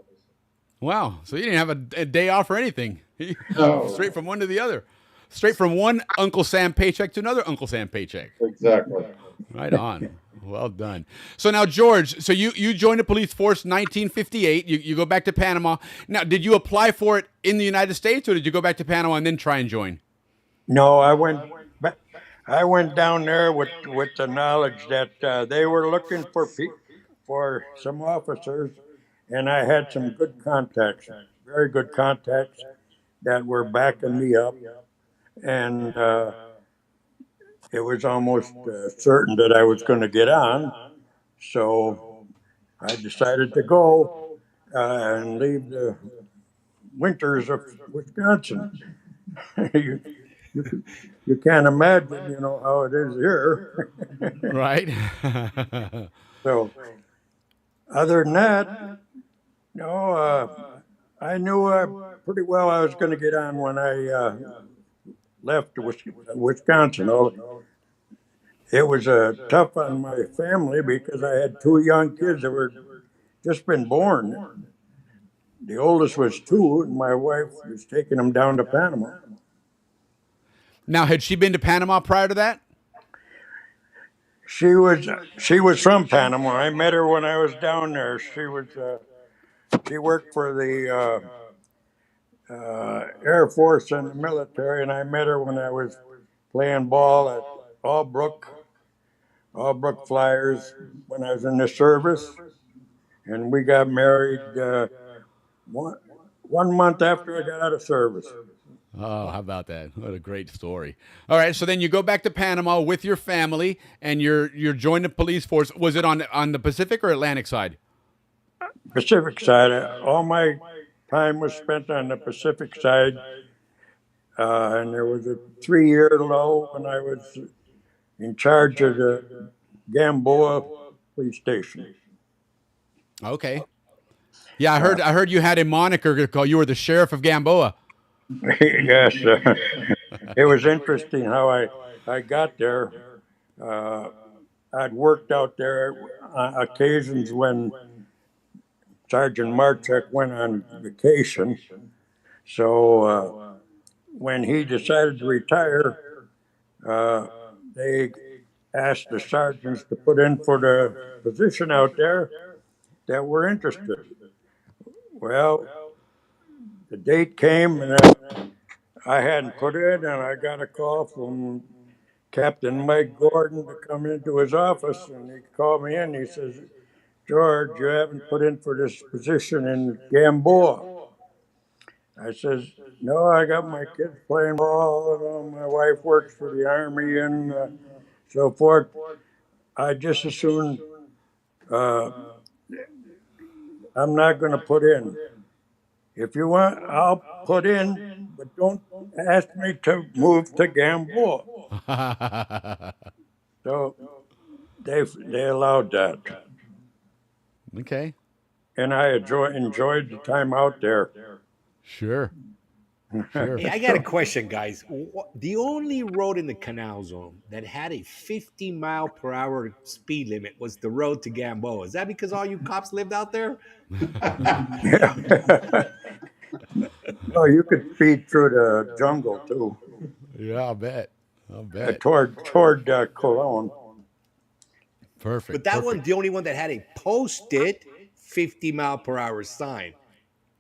Wow. So you didn't have a day off or anything. No. Straight from one to the other. Straight from one Uncle Sam paycheck to another Uncle Sam paycheck. Exactly. Right on. Well done. So now, George, so you joined the police force in 1958. You go back to Panama. Now, did you apply for it in the United States, or did you go back to Panama and then try and join? no, I went down there with the knowledge that they were looking for some officers, and I had some good contacts, very good contacts that were backing me up, and it was almost certain that I was going to get on. So I decided to go and leave the winters of Wisconsin. you, you can't imagine, how it is here. Right. So, other than that, I knew pretty well I was going to get on when I left Wisconsin. It was tough on my family because I had two young kids that were just been born. The oldest was 2, and my wife was taking them down to Panama. Now, had she been to Panama prior to that? She was from Panama. I met her when I was down there. She worked for the Air Force and the military, and I met her when I was playing ball at Albrook Flyers when I was in the service, and we got married one month after I got out of service. Oh, how about that? What a great story. All right, so then you go back to Panama with your family, and you're joined the police force. Was it on the Pacific or Atlantic side? Pacific side. All my time was spent on the Pacific side, and there was a 3-year lull when I was in charge of the Balboa police station. Okay. Yeah, I heard you had a moniker to call. You were the sheriff of Gamboa. Yes, it was interesting how I got there. Uh, I'd worked out there on occasions when Sergeant Marchek went on vacation. So when he decided to retire, uh, they asked the sergeants to put in for the position out there that were interested. Well, the date came and I hadn't put in, and I got a call from Captain Mike Gordon to come into his office, and he called me in. He says, "George, you haven't put in for this position in Gamboa." I says, "No, I got my kids playing ball, and my wife works for the Army and so forth. I just as soon, uh, I'm not going to put in. If you want, I'll put in, but don't ask me to move to Gamboa." So they allowed that, Okay. and I enjoyed the time out there. Sure. Sure. Hey, I got a question, guys. The only road in the Canal Zone that had a 50-mile-per-hour speed limit was the road to Gamboa. Is that because all you cops lived out there? Yeah. No, you could speed through the jungle too, Yeah, I'll bet. toward Cologne. Perfect. But that perfect. one's the only one that had a posted 50-mile-per-hour sign.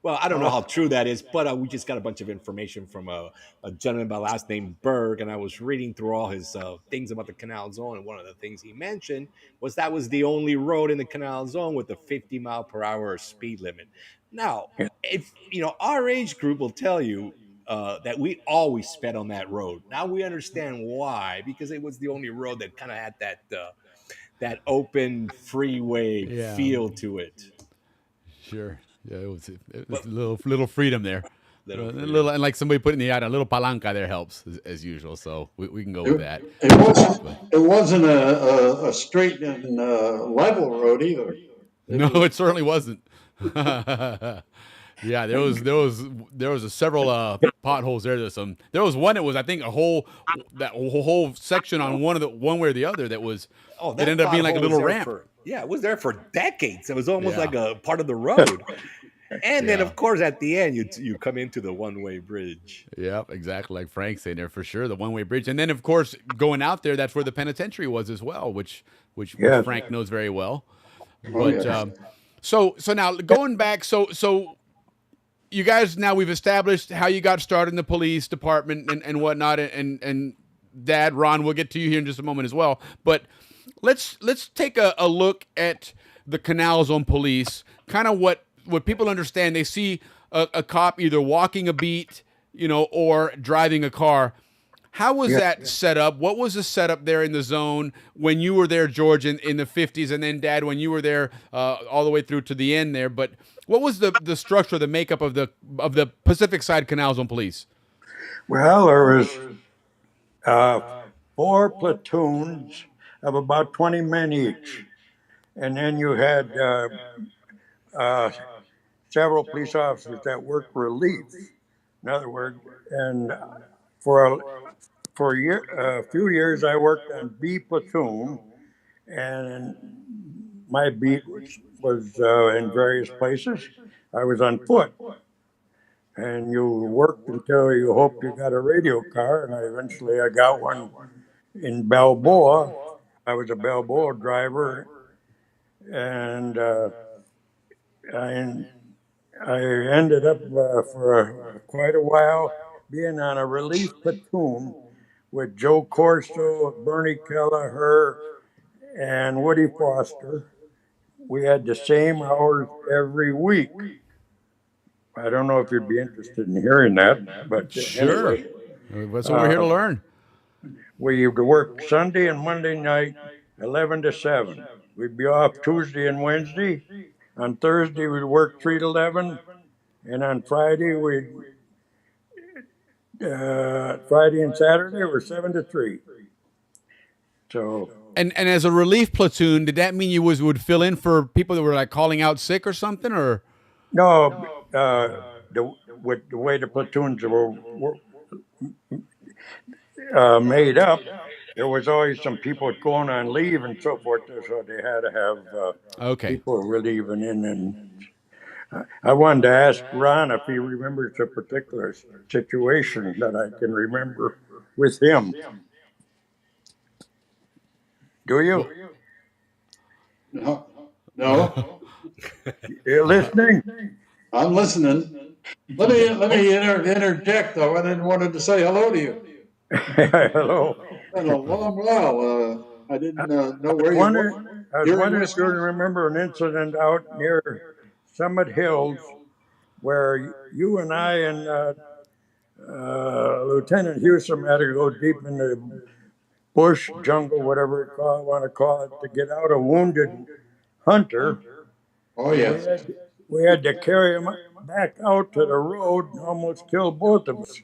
Well, I don't know how true that is, but we just got a bunch of information from a gentleman by last name Berg, and I was reading through all his things about the Canal Zone, and one of the things he mentioned was that was the only road in the Canal Zone with a 50-mile-per-hour speed limit. Now, if our age group will tell you that we always sped on that road. Now we understand why, because it was the only road that kind of had that open freeway Yeah. feel to it. Sure. Yeah, it was a little freedom there. Little A freedom. little, and like somebody put in the ad, a little palanca there helps as usual. So we can go with that. It wasn't a straight and level road either. No, it certainly wasn't. Yeah, there was several potholes there. There was one that was, I think, that whole section on one way or the other that was it ended up being like a little ramp. It was there for decades. It was almost Yeah. like a part of the road. And then, of course, at the end, you come into the one-way bridge. Yep, exactly like Frank's saying there for sure, the one-way bridge. And then, of course, going out there, that's where the penitentiary was as well, which Yes. Frank knows very well. Oh, But yes. so now going back, so you guys, now we've established how you got started in the police department and whatnot, and Dad, Ron, we'll get to you here in just a moment as well. But let's take a look at the Canal Zone Police, kind of what people understand. They see a cop either walking a beat, or driving a car. How was that set up? What was the setup there in the zone when you were there, George, in the 50s, and then Dad when you were there all the way through to the end there? But what was the structure, the makeup of the Pacific Side Canal Zone Police? Well, there was 4 platoons of about 20 men each, and then you had several police officers that worked relief. In other words, and for a few years, I worked on B platoon, and my beat was in various places. I was on foot, and you worked until you hoped you got a radio car, and eventually I got one in Balboa. I was a Balboa driver, and I ended up for quite a while being on a relief platoon with Joe Corso, Bernie Kelleher, and Woody Foster. We had the same hours every week. I don't know if you'd be interested in hearing that, but Sure. anyway, That's what we're here to learn. we used to work Sunday and Monday night, 11 to 7. We'd be off Tuesday and Wednesday. On Thursday, we'd work 3 to 11. And on Friday, Friday and Saturday were 7 to 3. So, And as a relief platoon, did that mean you would fill in for people that were like calling out sick or something, or? No, with the way the platoons were made up, there was always some people going on leave and so forth, so they had to have Okay. people relieving in. And I wanted to ask Ron if he remembers a particular situation that I can remember with him. Do you? No, no, You're listening? I'm listening. Let me interject though. I didn't wanted to say hello to you. Hello. It's been a long while. I didn't know where you were. I was You're in wondering if you Wisconsin. remember an incident out near Summit Hills where you and I and Lieutenant Hewson had to go deep in the bush, jungle, whatever you want to call it, to get out a wounded hunter. Oh yes. We had to carry him back out to the road and almost kill both of us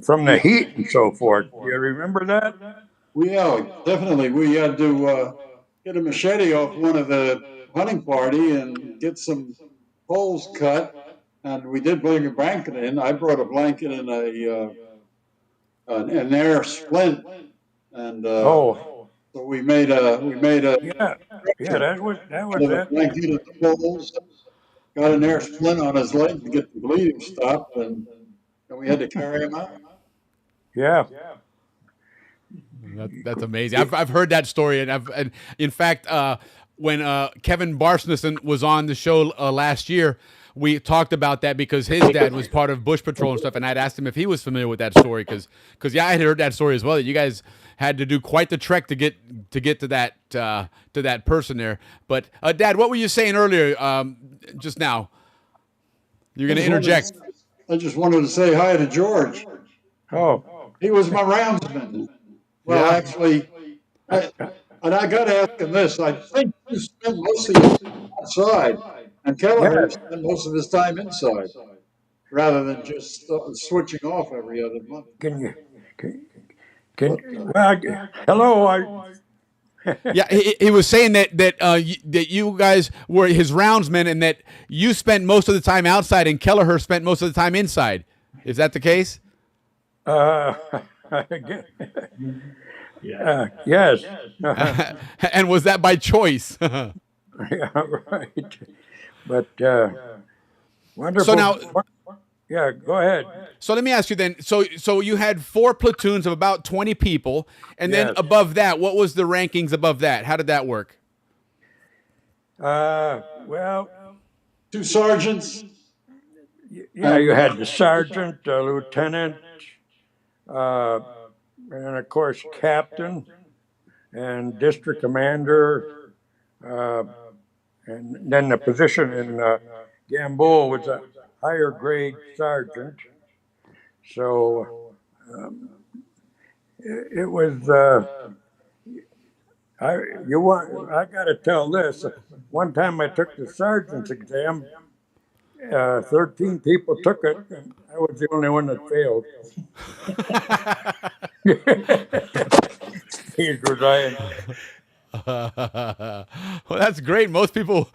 from the heat and so forth. Do you remember that? Definitely. We had to get a machete off one of the hunting party and get some poles cut. And we did bring a blanket in. I brought a blanket and an air splint, and so we made a yeah, that was it. blanket and the poles. Got an air splint on his leg to get the bleeding stopped, and we had to carry him out. Yeah. That's amazing. I've heard that story, and in fact, when Kevin Barsnison was on the show last year, we talked about that because his dad was part of Bush Patrol and stuff, and I'd asked him if he was familiar with that story because I had heard that story as well. That you guys had to do quite the trek to get to that person there. But Dad, what were you saying earlier? Just now, you're going to interject. I just wanted to say hi to George. Oh, he was my roundsman. Well, Yeah. actually, I got to ask him this. I think you spent most of your time outside, and Kelleher spent most of his time inside, rather than just switching off every other month. Hello. Yeah, he was saying that you guys were his roundsmen and that you spent most of the time outside and Kelleher spent most of the time inside. Is that the case? Yes. And was that by choice? Yeah, right. But wonderful. So now, yeah, go ahead. So let me ask you then. So you had 4 platoons of about 20 people, and then above that, what was the rankings above that? How did that work? Well, 2 sergeants. Yeah, you had the sergeant, lieutenant, and of course captain, and district commander, and then the position in Gamboa was a higher grade sergeant. So it was. I got to tell this. One time I took the sergeant's exam. 13 people took it, and I was the only one that failed. He's resigned. Well, that's great. Most people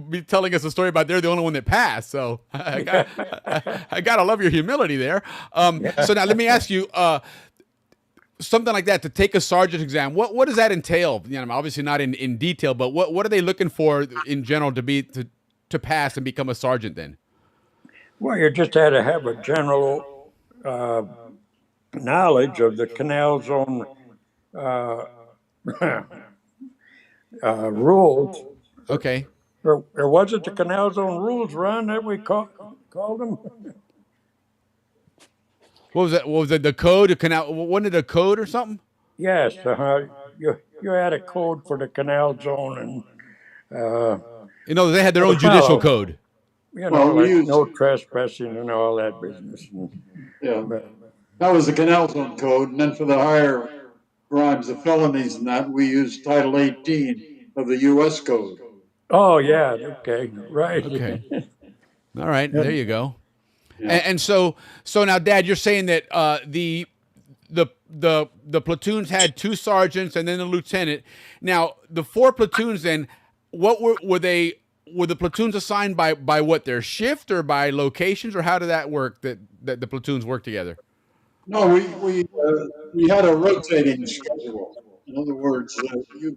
be telling us a story about they're the only one that passed. So I gotta love your humility there. So now let me ask you something like that, to take a sergeant exam. What does that entail? You know, obviously not in detail, but what are they looking for in general to pass and become a sergeant then? Well, you just had to have a general knowledge of the Canal Zone rules. Okay. Or was it the Canal Zone rules, Ron, that we called them? What was that? What was it? The code? The canal? Wasn't it a code or something? Yes. You had a code for the Canal Zone, and they had their own judicial code. No trespassing and all that business. That was the Canal Zone code, and then for the higher crimes, the felonies, and that we used Title 18 of the U.S. Code. Oh yeah. Okay. Right. Okay. All right. There you go. Yeah. And so now, Dad, you're saying that the platoons had 2 sergeants and then a lieutenant. Now, the 4 platoons, then, what were they? were the platoons assigned by what, their shift or by locations, or how did that work? That the platoons work together. No, we had a rotating schedule. In other words, you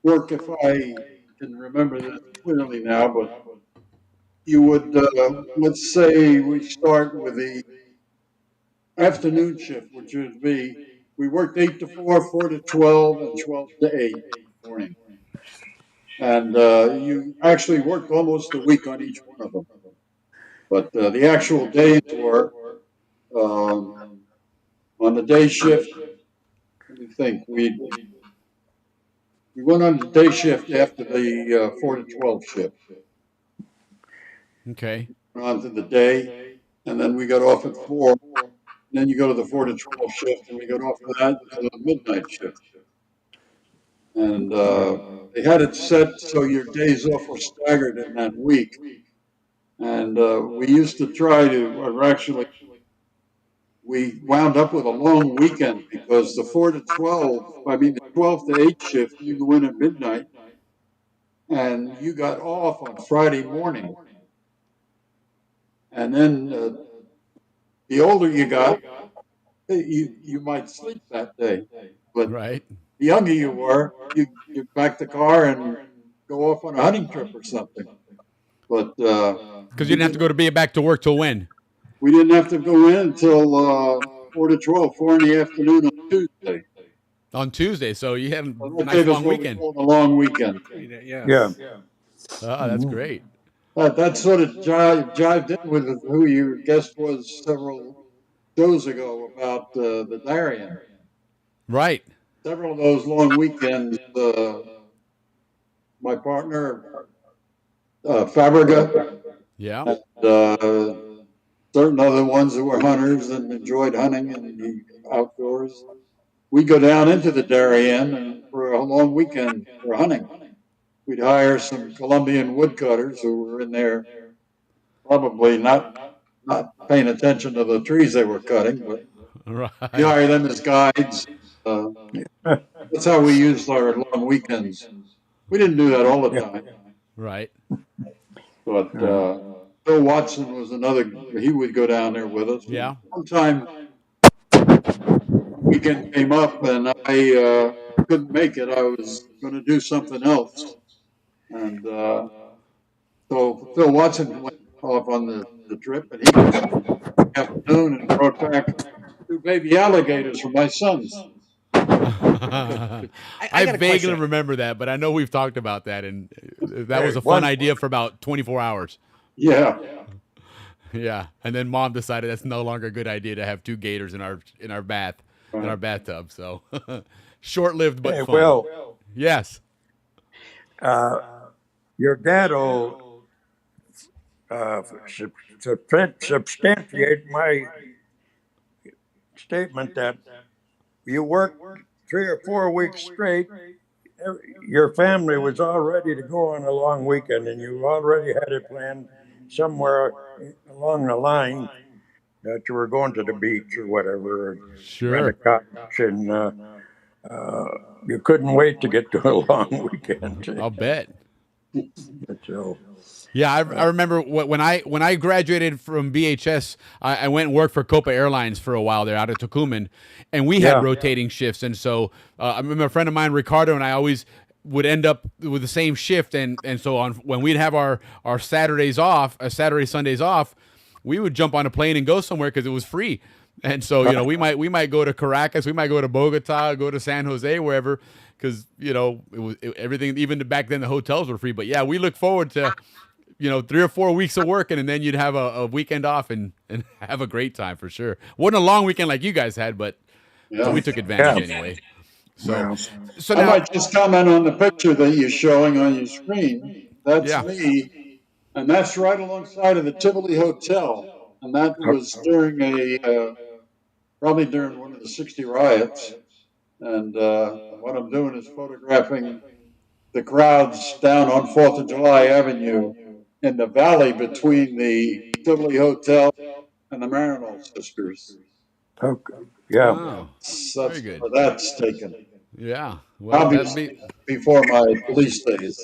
work, if I can remember this clearly now, but you would, let's say we start with the afternoon shift, which would be, we worked 8 to 4, 4 to 12, and 12 to 8 morning. And you actually worked almost a week on each one of them. But the actual days were um, on the day shift. Let me think. We went on the day shift after the 4 to 12 shift. Okay. Went on to the day, and then we got off at 4. And then you go to the 4 to 12 shift, and we got off of that to the midnight shift. And they had it set so your days off were staggered in that week. And we used to try to, or actually, we wound up with a long weekend because the 12 to 8 shift, you go in at midnight and you got off on Friday morning. And then the older you got, you might sleep that day. But right. The younger you were, you back the car and go off on a hunting trip or something. But because you didn't have to go to be back to work till when? We didn't have to go in until 4 to 12, 4 in the afternoon on Tuesday. On Tuesday, so you had a That nice gave us long what weekend. we called a long weekend. Yeah. Oh, that's great. That sort of jived in with who your guest was several shows ago about the Darien. Right. Several of those long weekends, my partner, Fabrica, Yeah. and certain other ones who were hunters and enjoyed hunting and the outdoors. We'd go down into the Darien and for a long weekend for hunting. We'd hire some Colombian woodcutters who were in there probably not paying attention to the trees they were cutting, but right. we hire them as guides. That's how we used our long weekends. We didn't do that all the time. Right. But Bill Watson was another, he would go down there with us. Yeah. One time, weekend came up and I couldn't make it. I was going to do something else. And so Phil Watson went off on the trip and he came in the afternoon and brought back 2 baby alligators for my sons. I got a vaguely question. remember that, but I know we've talked about that, and that was a one- fun idea for about 24 hours. Yeah. Yeah, and then Mom decided that's no longer a good idea to have 2 gators in our bathtub. So short-lived but Hey, fun. Will, Yes. your dad will substantiate my statement that you worked 3 or 4 weeks straight. Your family was all ready to go on a long weekend, and you already had it planned somewhere along the line that you were going to the beach or whatever, or rent a Sure. cottage, and you couldn't wait to get to a long weekend. I'll bet. So, Yeah, I remember when I graduated from BHS, I went and worked for Copa Airlines for a while there out of Tucumán, and we had Yeah. rotating shifts. And so I remember a friend of mine, Ricardo, and I always would end up with the same shift. And so when we'd have our Saturdays off, Saturday Sundays off, we would jump on a plane and go somewhere because it was free. And so we might go to Caracas, we might go to Bogota, go to San Jose, wherever, because everything. Even back then, the hotels were free. But yeah, we look forward to 3 or 4 weeks of working, and then you'd have a weekend off and have a great time for sure. Wasn't a long weekend like you guys had, but we took advantage anyway. So I now, might just comment on the picture that you're showing on your screen. That's Yeah. me, and that's right alongside of the Tivoli Hotel. And that was during probably during one of the 60 riots. And what I'm doing is photographing the crowds down on 4th of July Avenue in the valley between the Tivoli Hotel and the Marinol sisters. okay. Yeah. oh, very good. That's taken. Yeah, well, Obviously, before my police days.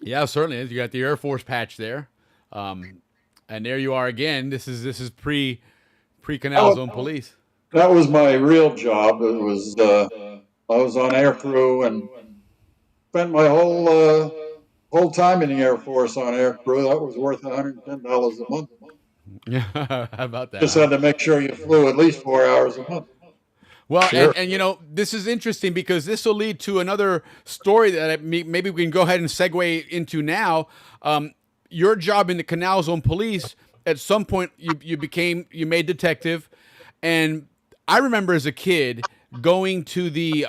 Yeah, certainly is. You got the Air Force patch there, and there you are again. This is pre Canal Zone Police. That was my real job. It was I was on air crew and spent my whole time in the Air Force on air crew. That was worth $110 a month. Yeah, how about that? Just had to make sure you flew at least 4 hours a month. Well, Sure. and this is interesting because this will lead to another story that maybe we can go ahead and segue into now. Your job in the Canal Zone Police, at some point you made detective, and I remember as a kid going to the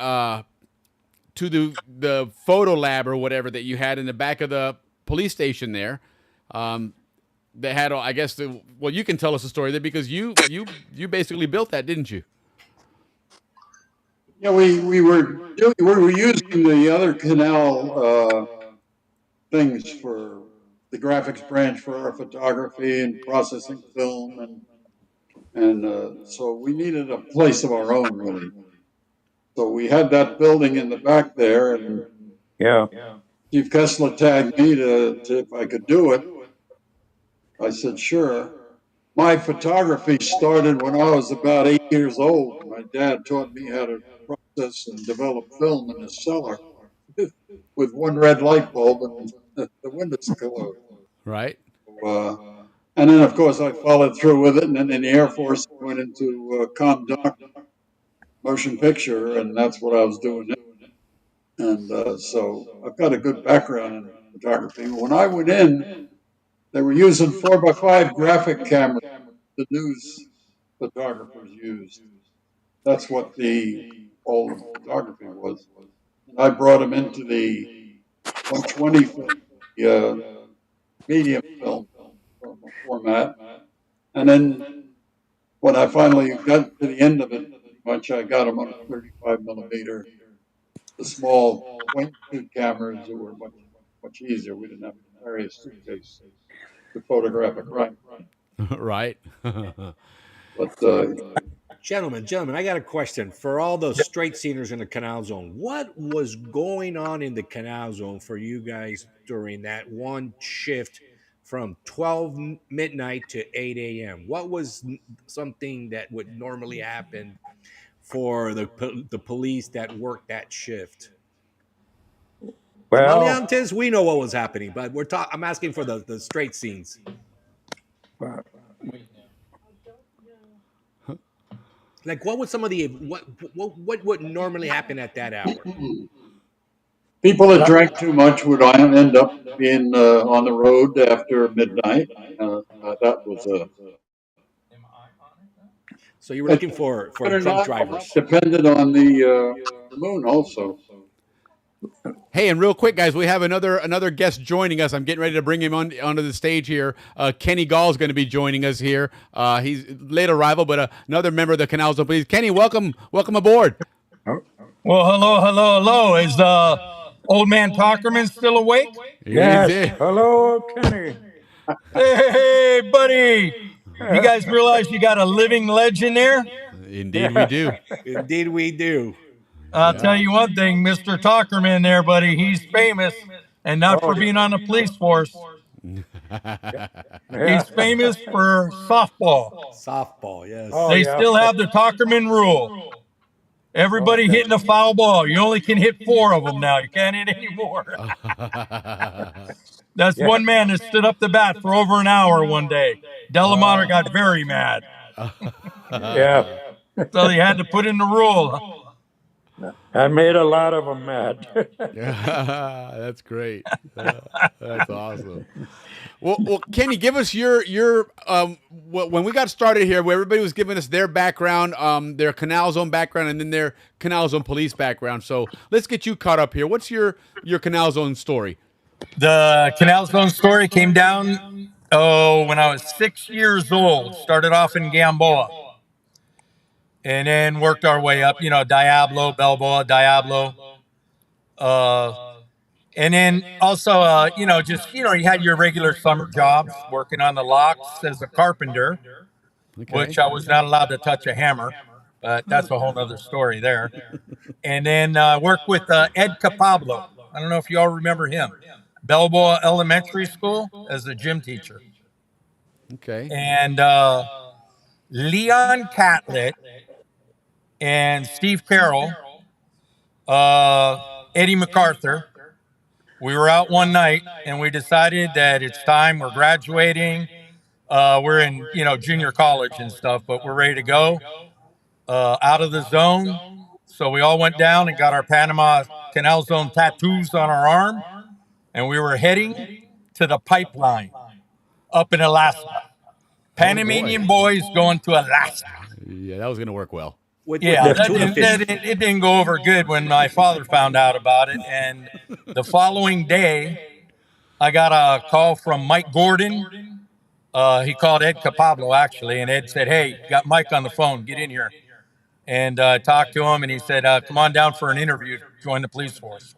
photo lab or whatever that you had in the back of the police station there. They had, I guess, you can tell us a story there because you basically built that, didn't you? Yeah, we were using the other Canal things for the graphics branch for our photography and processing film, and so we needed a place of our own, really. So we had that building in the back there, and Yeah. Chief Kessler tagged me to if I could do it. I said sure. My photography started when I was about 8 years old. My dad taught me how to process and develop film in the cellar with one red light bulb and the windows closed. Right. And then, of course, I followed through with it. And then in the Air Force, I went into ComDoc motion picture, and that's what I was doing. And so I've got a good background in photography. When I went in, they were using 4x5 graphic cameras, the news photographers used. That's what the old photography was. And I brought them into the 120 medium film format. And then when I finally got to the end of it, much I got them on a 35 millimeter, the small point shoot cameras that were much easier. We didn't have to carry a suitcase to photograph a crime. Right. But Gentlemen, I got a question for all those straight sceners in the Canal Zone. What was going on in the Canal Zone for you guys during that one shift from 12 midnight to 8 a.m.? What was something that would normally happen for the police that worked that shift? The Well, maleantes, we know what was happening, but I'm asking for the straight scenes. Like, what would some of the what would normally happen at that hour? people that drank too much would end up being on the road after midnight. That was So you were looking for drunk drivers. Depended on the moon also. Hey, and real quick, guys, we have another guest joining us. I'm getting ready to bring him onto the stage here. Kenny Gall is going to be joining us here. He's late arrival, but another member of the Canal Zone Police. Kenny, welcome aboard. Well, hello. Is old man Talkerman still awake? yes. Hello, Kenny. Hey, buddy. You guys realize you got a living legend there? Indeed, we do. Indeed, we do. I'll tell you one thing, Mr. Talkerman there, buddy. He's famous, and not for being on the police force. He's famous for softball. Softball, yes. They still have the Talkerman rule. Everybody hitting a foul ball. You only can hit 4 of them now. You can't hit any more. That's one man that stood up the bat for over an hour one day. Delamater got very mad. Yeah. So they had to put in the rule. I made a lot of them mad. That's great. That's awesome. Well, Kenny, give us your when we got started here, where everybody was giving us their background, their Canal Zone background, and then their Canal Zone Police background. So let's get you caught up here. What's your Canal Zone story? The Canal Zone story came down when I was 6 years old. Started off in Balboa, and then worked our way up. Diablo, Balboa, Diablo. And then also, you had your regular summer jobs, working on the locks as a carpenter, which I was not allowed to touch a hammer, but that's a whole other story there. And then worked with Ed Capablo. I don't know if you all remember him. Balboa Elementary School as a gym teacher. Okay. And Leon Catlett and Steve Carroll, Eddie MacArthur. We were out one night and we decided that it's time. We're graduating. We're in, junior college and stuff, but we're ready to go out of the zone. So we all went down and got our Panama Canal Zone tattoos on our arm, and we were heading to the pipeline up in Alaska. Panamanian boys going to Alaska. Yeah, that was going to work well. Yeah, it didn't go over good when my father found out about it. And the following day, I got a call from Mike Gordon. He called Ed Capablo, actually, and Ed said, "Hey, got Mike on the phone. Get in here." And I talked to him, and he said, "Come on down for an interview. Join the police force."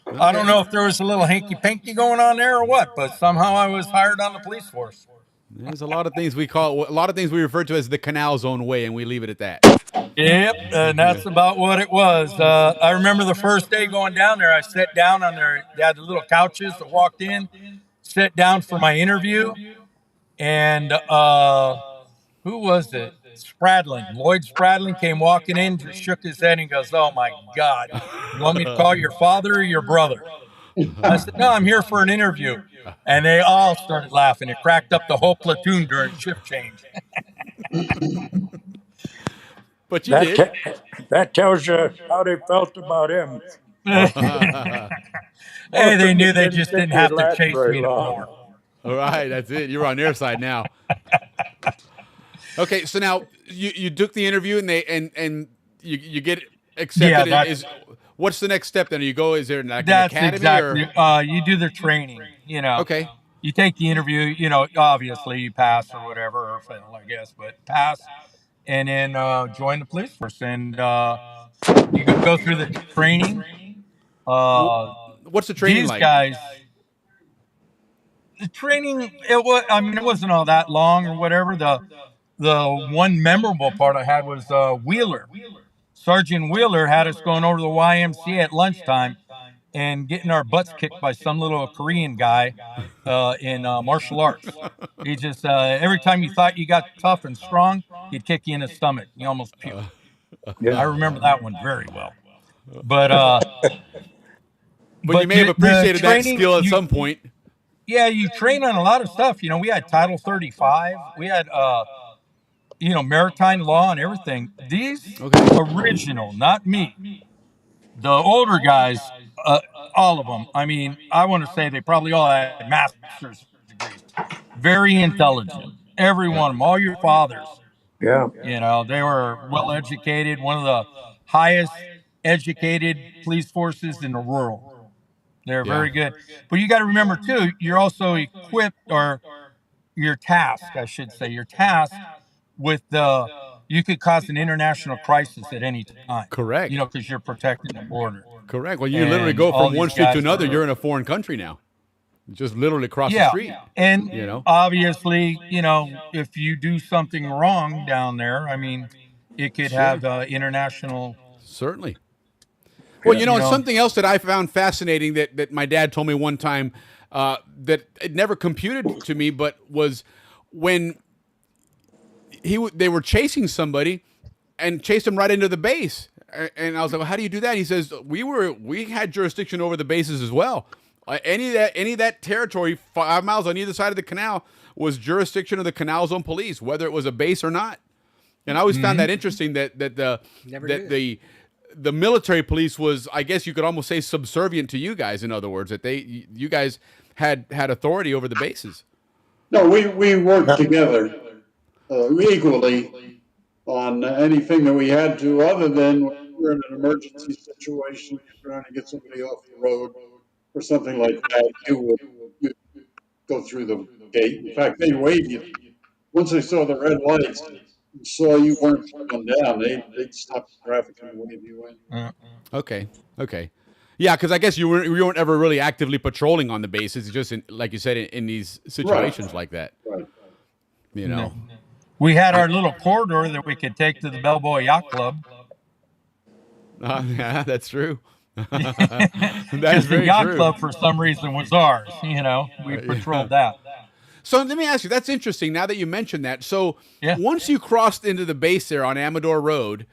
Okay. I don't know if there was a little hanky-panky going on there or what, but somehow I was hired on the police force. There's a lot of things we refer to as the Canal Zone way, and we leave it at that. Yep, and that's about what it was. I remember the first day going down there, I sat down on there. They had the little couches that walked in, sat down for my interview, and who was it? Lloyd Spradlin came walking in, just shook his head and goes, "Oh my God, you want me to call your father or your brother?" I said, "No, I'm here for an interview." And they all started laughing. It cracked up the whole platoon during shift change. But you did. That tells you how they felt about him. Hey, they knew they just didn't have to chase me no more. All right, that's it. You're on their side now. Okay, so now you took the interview and you get accepted. Yeah, what's the next step then? Is there like that's an academy? Exactly. You do the training. Okay. You take the interview. Obviously you pass or whatever, or fail, I guess, but pass, and then join the police force, and you go through the training. What's the training these like? Guys, the training, it wasn't all that long or whatever. The one memorable part I had was Wheeler. Sergeant Wheeler had us going over to the YMCA at lunchtime and getting our butts kicked by some little Korean guy in martial arts. He just, every time you thought you got tough and strong, he'd kick you in the stomach. You almost puked. I remember that one very well. But you may have appreciated that skill at some point. Yeah, you train on a lot of stuff. We had Title 35. We had, maritime law and everything. These original, not me. The older guys, all of them. I want to say they probably all had master's degrees. Very intelligent. Every one of them. All your fathers. Yeah. They were well educated. One of the highest educated police forces in the world. They're very good. But you got to remember, too, you're also equipped, or your task, I should say, your task with you could cause an international crisis at any time. Correct. Because you're protecting the border. Correct. Well, you literally go from one street to another. You're in a foreign country now. Just literally across the street. And obviously, if you do something wrong down there, it could have international. Certainly. Well, something else that I found fascinating that my dad told me one time that it never computed to me, but was when they were chasing somebody and chased him right into the base. And I was like, well, how do you do that? He says, we had jurisdiction over the bases as well. Any of that territory 5 miles on either side of the canal was jurisdiction of the Canal Zone Police, whether it was a base or not. And I always found that interesting that the military police was, I guess you could almost say, subservient to you guys. In other words, that you guys had authority over the bases. No, we worked together equally on anything that we had to, other than when we were in an emergency situation, trying to get somebody off the road or something like that. You would go through the gate. In fact, they waved you. Once they saw the red lights, saw you weren't coming down, they'd stop the traffic and wave you in. Okay. Yeah, because I guess you weren't ever really actively patrolling on the bases. It's just like you said, in these situations like that. Right. No. We had our little corridor that we could take to the Balboa Yacht Club. Yeah, that's true. That's Because the very yacht true. club, for some reason, was ours. You know, we patrolled that. So let me ask you, that's interesting now that you mentioned that. So Yeah. once you crossed into the base there on Amador Road,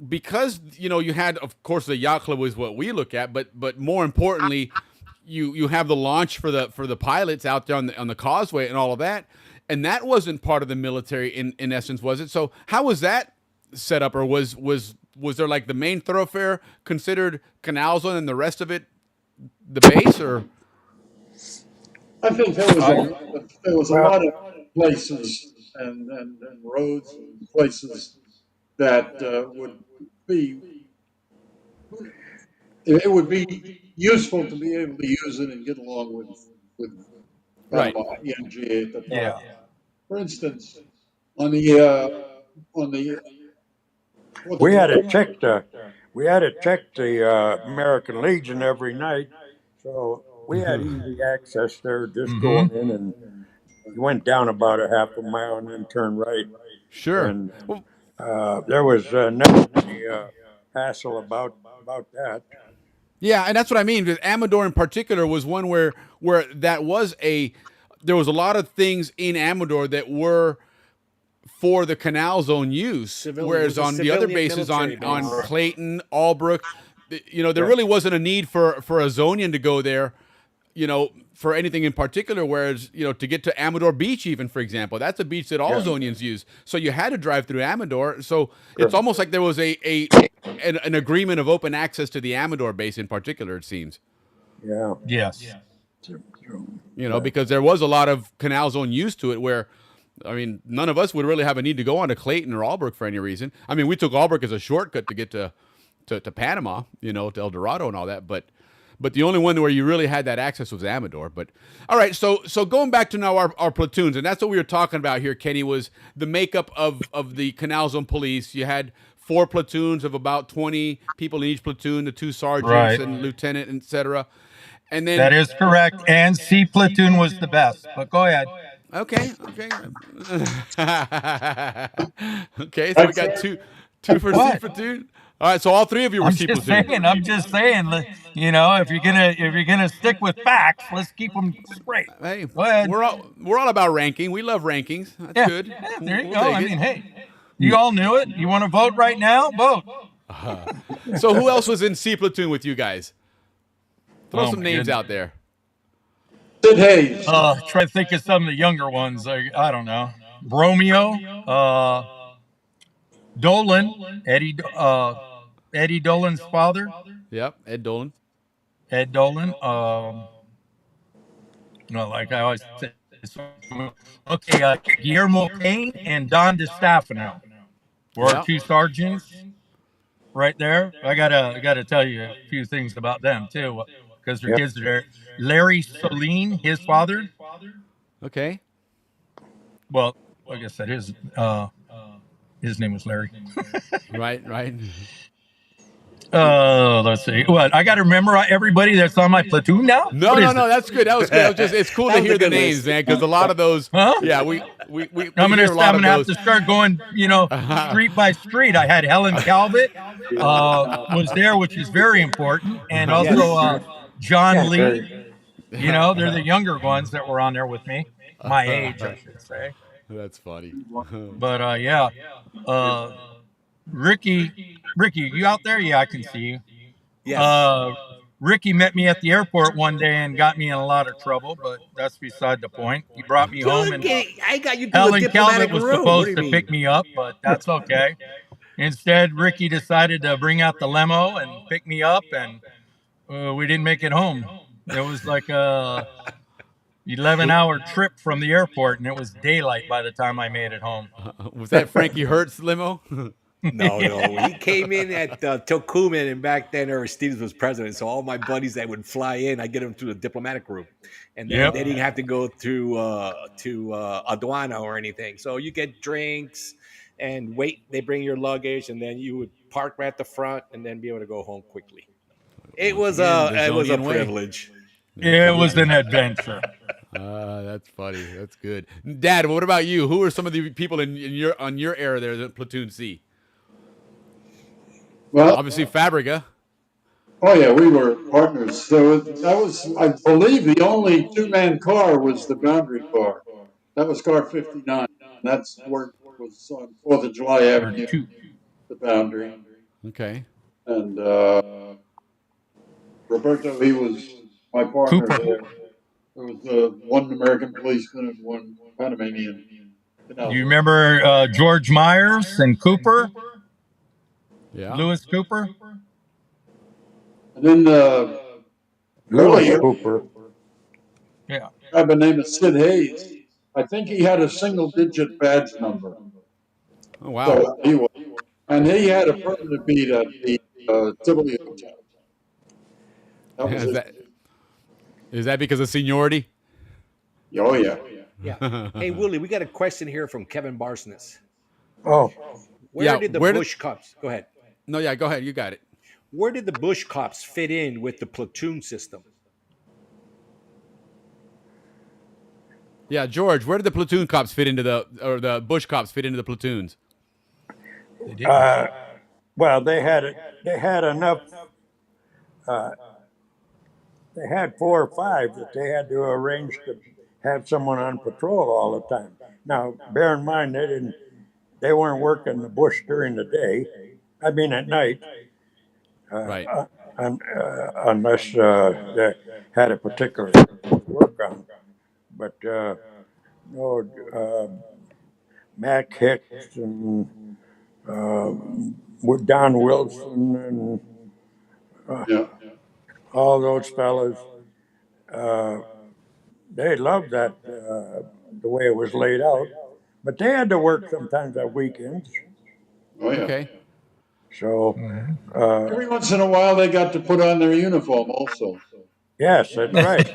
because you had, of course, the yacht club was what we look at, but more importantly, you have the launch for the pilots out there on the causeway and all of that, and that wasn't part of the military in essence, was it? So how was that set up, or was there like the main thoroughfare considered Canal Zone and the rest of it the base, or? I think there was a lot of places and roads and places that would be it would be useful to be able to use it and get along with Right. Panama, ENG at the time. Yeah. For instance, on the what We they had to call check the American Legion every night, so we had easy access there. Just going in, and you went down about a half a mile and then turned right. Sure. And there was never any hassle about that. Yeah, and that's what I mean. Because Amador in particular was one where that was there was a lot of things in Amador that were for the Canal Zone use, Civilian. It whereas was a on the other civilian bases military on base. Clayton, Albrook, there really wasn't a need for a Zonian to go there, for anything in particular. Whereas to get to Amador Beach, even for example, that's a beach that all Zonians use. So you had to drive through Amador. So it's almost like there was an agreement of open access to the Amador base in particular. It seems. Yeah. Yes. Because there was a lot of Canal Zone use to it where, I mean, none of us would really have a need to go on to Clayton or Albrook for any reason. I mean, we took Albrook as a shortcut to get to Panama, to El Dorado and all that. But the only one where you really had that access was Amador. But all right, so going back to now our platoons, and that's what we were talking about here, Kenny, was the makeup of the Canal Zone Police. You had 4 platoons of about 20 people in each platoon, the 2 sergeants and lieutenant, etc. And then That is correct. And C platoon was the best. But go ahead. Okay. Okay, so we got two for C platoon. All right, so all 3 of you were C platoon. I'm just saying. If you're gonna stick with facts, let's keep them straight. Hey, go ahead. We're all about ranking. We love rankings. That's good. Yeah, there you We'll go. take I it. mean, hey, you all knew it. You want to vote right now? Vote. So who else was in C platoon with you guys? Throw some my names goodness. out there. Sid Hayes. Try to think of some of the younger ones. I don't know. Romeo, Dolan, Eddie Dolan's father. Yep, Ed Dolan. Ed Dolan. Like I always say. Okay, Guillermo Payne and Don DeStefano were our 2 sergeants right there. I gotta tell you a few things about them too, because their kids are there. Larry Soline, his father. Okay. Well, like I said, his name was Larry. Right. Let's see. What? I got to remember everybody that's on my platoon now? No, that's good. That was good. It's cool to hear the names, list. man, because a lot of those. Huh? Yeah, we I'm hear a lot gonna of have those. to start going, street by street. I had Helen Calvert was there, which is very important, and also John Lee. They're the younger ones that were on there with me, my age, I should say. That's funny. But Ricky, you out there? Yeah, I can see you. Yes. Ricky met me at the airport one day and got me in a lot of trouble, but that's beside the point. He brought me home, and I got you to the Helen diplomatic Calvert was room. supposed to pick me up, but that's okay. Instead, Ricky decided to bring out the limo and pick me up, and we didn't make it home. It was like a 11-hour trip from the airport, and it was daylight by the time I made it home. Was that Frankie Hertz limo? No. He came in at Tokumen, and back then Aristides was president. So all my buddies that would fly in, I get them to the diplomatic room, and then they didn't have to go to aduana or anything. So you get drinks and wait. They bring your luggage, and then you would park right at the front, and then be able to go home quickly. It was a Zonian way. privilege. It was an adventure. That's funny. That's good. Dad, what about you? Who are some of the people on your era there, the platoon C? Well, Obviously Fabrica. Oh yeah, we were partners. So that was, I believe, the only two-man car was the Boundary car. That was car 59. That's where it was on 4th of July Avenue, the Boundary. Okay. And Roberto, he was my partner Cooper. there. There was one American policeman and one Panamanian. Do you remember George Myers and Cooper? Yeah. Lewis Cooper? And then Lewis earlier, Cooper. Yeah. a guy by the name of Sid Hayes. I think he had a single-digit badge number. Oh wow. So he was, and he had a permanent beat at the Tivoli Hotel. That was his. Is that because of seniority? Oh yeah. Yeah. Hey, Willie, we got a question here from Kevin Barsness. Oh, Where did the Bush cops? Go ahead. No, yeah, go ahead. You got it. Where did the Bush cops fit in with the platoon system? Yeah, George, where did the platoon cops fit into the Bush cops fit into the platoons? well, they had enough. They had 4 or 5 that they had to arrange to have someone on patrol all the time. Now, bear in mind they weren't working the bush during the day. I mean, at night. Right. Unless they had a particular work on. But Mac Hicks and Don Wilson and all those fellas, they loved that the way it was laid out. But they had to work sometimes on weekends. Oh yeah. Okay. So every once in a while, they got to put on their uniform also. Yes, that's right.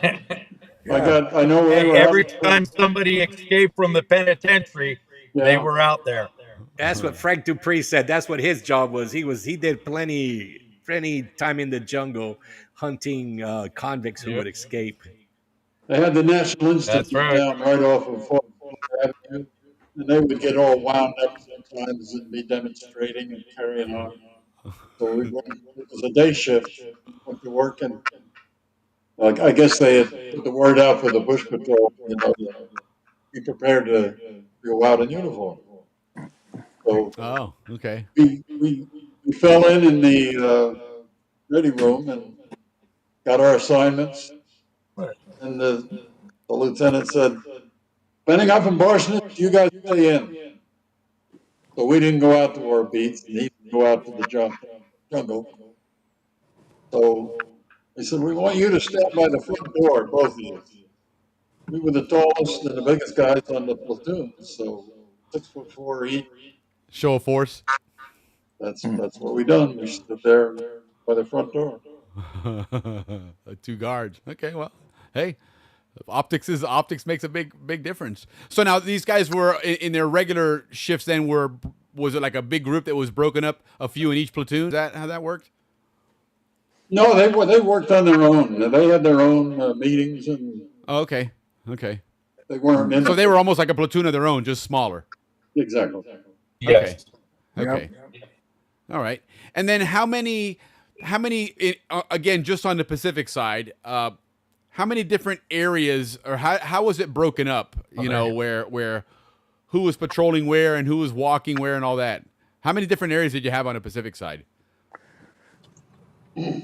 I know when they were Every time somebody escaped from the penitentiary, they were out there. That's what Frank Dupree said. That's what his job was. He did plenty time in the jungle hunting convicts who would escape. They had the National Institute down right off of 4th Avenue, and they would get all wound up sometimes and be demonstrating and carrying on. So it was a day shift. Went to work, and I guess they had put the word out for the Bush Patrol, be prepared to go out in uniform. So okay. We fell in the ready room and got our assignments. And the lieutenant said, "Benning up and Barsnett, you guys stay in." So we didn't go out to our beats, and he didn't go out to the jungle. So they said, "We want you to stand by the front door, both of you." We were the tallest and the biggest guys on the platoon, so 6'4" each. Show of force. That's what we done. We stood there by the front door. 2 guards. Okay, well, hey, optics makes a big difference. So now these guys were in their regular shifts. Then was it like a big group that was broken up, a few in each platoon? Is that how that worked? No, they worked on their own. They had their own meetings and. Oh, okay. They weren't in. So they were almost like a platoon of their own, just smaller. Exactly. Yes. Okay. All right. And then how many? Again, just on the Pacific side, how many different areas, or how was it broken up? You know, where who was patrolling where and who was walking where and all that. How many different areas did you have on the Pacific side? Well,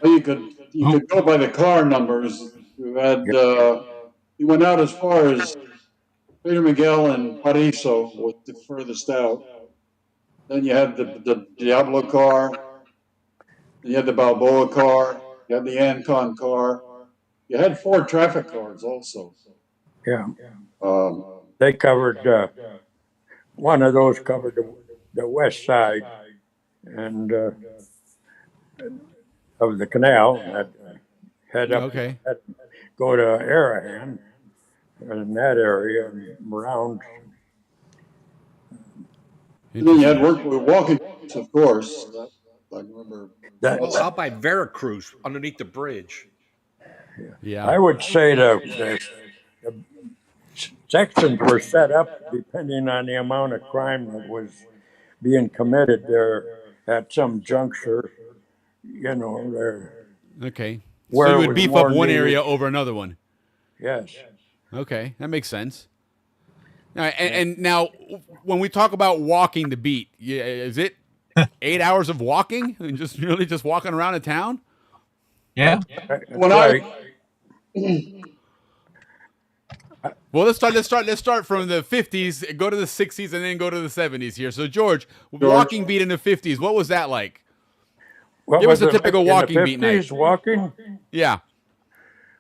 you could go by the car numbers. You had you went out as far as Peter Miguel and Pariso was the furthest out. Then you had the Diablo car. Then you had the Balboa car. You had the Ancon car. You had 4 traffic cars also. Yeah. They covered one of those covered the west side and of the canal that head up, go to Arahan in that area and around. And then you had work with walking, of course. I remember. Out by Veracruz, underneath the bridge. Yeah. I would say the sections were set up depending on the amount of crime that was being committed there at some juncture. you know, Okay. So where you it would was beef more up one needed. area over another one. Yes. Okay, that makes sense. All right, and now when we talk about walking the beat, yeah, is it 8 hours of walking and just really just walking around a town? Yeah. That's When right. Well, let's start from the 50s, go to the 60s, and then go to the 70s here. So George, George, walking beat in the 50s, what was that like? What Give us was a it typical like in the walking beat night. 50s walking? Yeah.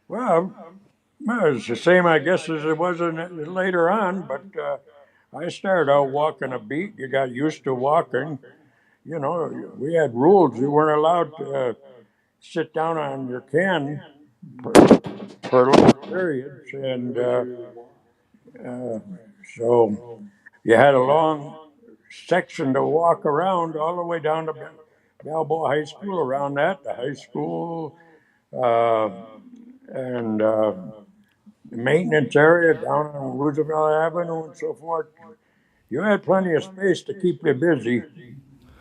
Well, well, it's the same, I guess, as it was later on, but I started out walking a beat. You got used to walking. You know, we had rules. You weren't allowed to sit down on your can for long periods. And so you had a long section to walk around all the way down to Balboa High School, around that, the high school, and the maintenance area down on Roosevelt Avenue and so forth. You had plenty of space to keep you busy.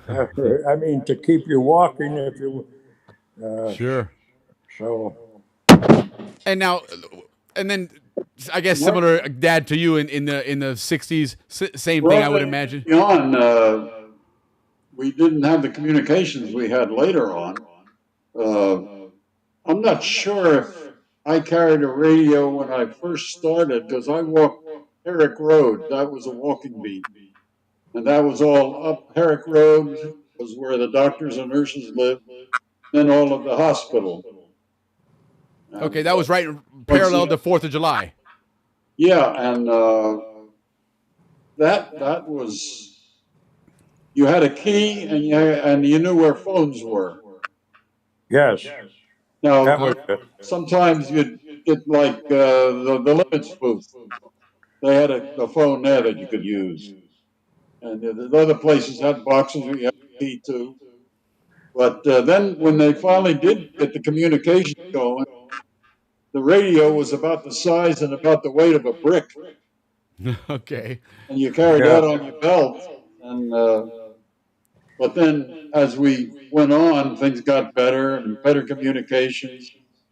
I mean, to keep you walking if you. Sure. So. And now, and then, I guess right, similar dad to you in the 60s, same thing I would right imagine. on, we didn't have the communications we had later on. Uh, I'm not sure if I carried a radio when I first started because I walked Herrick Road. That was a walking beat. And that was all up Herrick Road was where the doctors and nurses lived, then all of the hospital. Okay, And that was right once parallel to 4th of July. yeah, and that was you had a key and you knew where phones were. Yes, Now that was it. sometimes you'd get like the limits booth. They had a phone there that you could use, and the other places had boxes you had a key to. But then when they finally did get the communication going, the radio was about the size and about the weight of a brick, Okay. and you carried Yeah. that on your belt. And but then as we went on, things got better and better communications.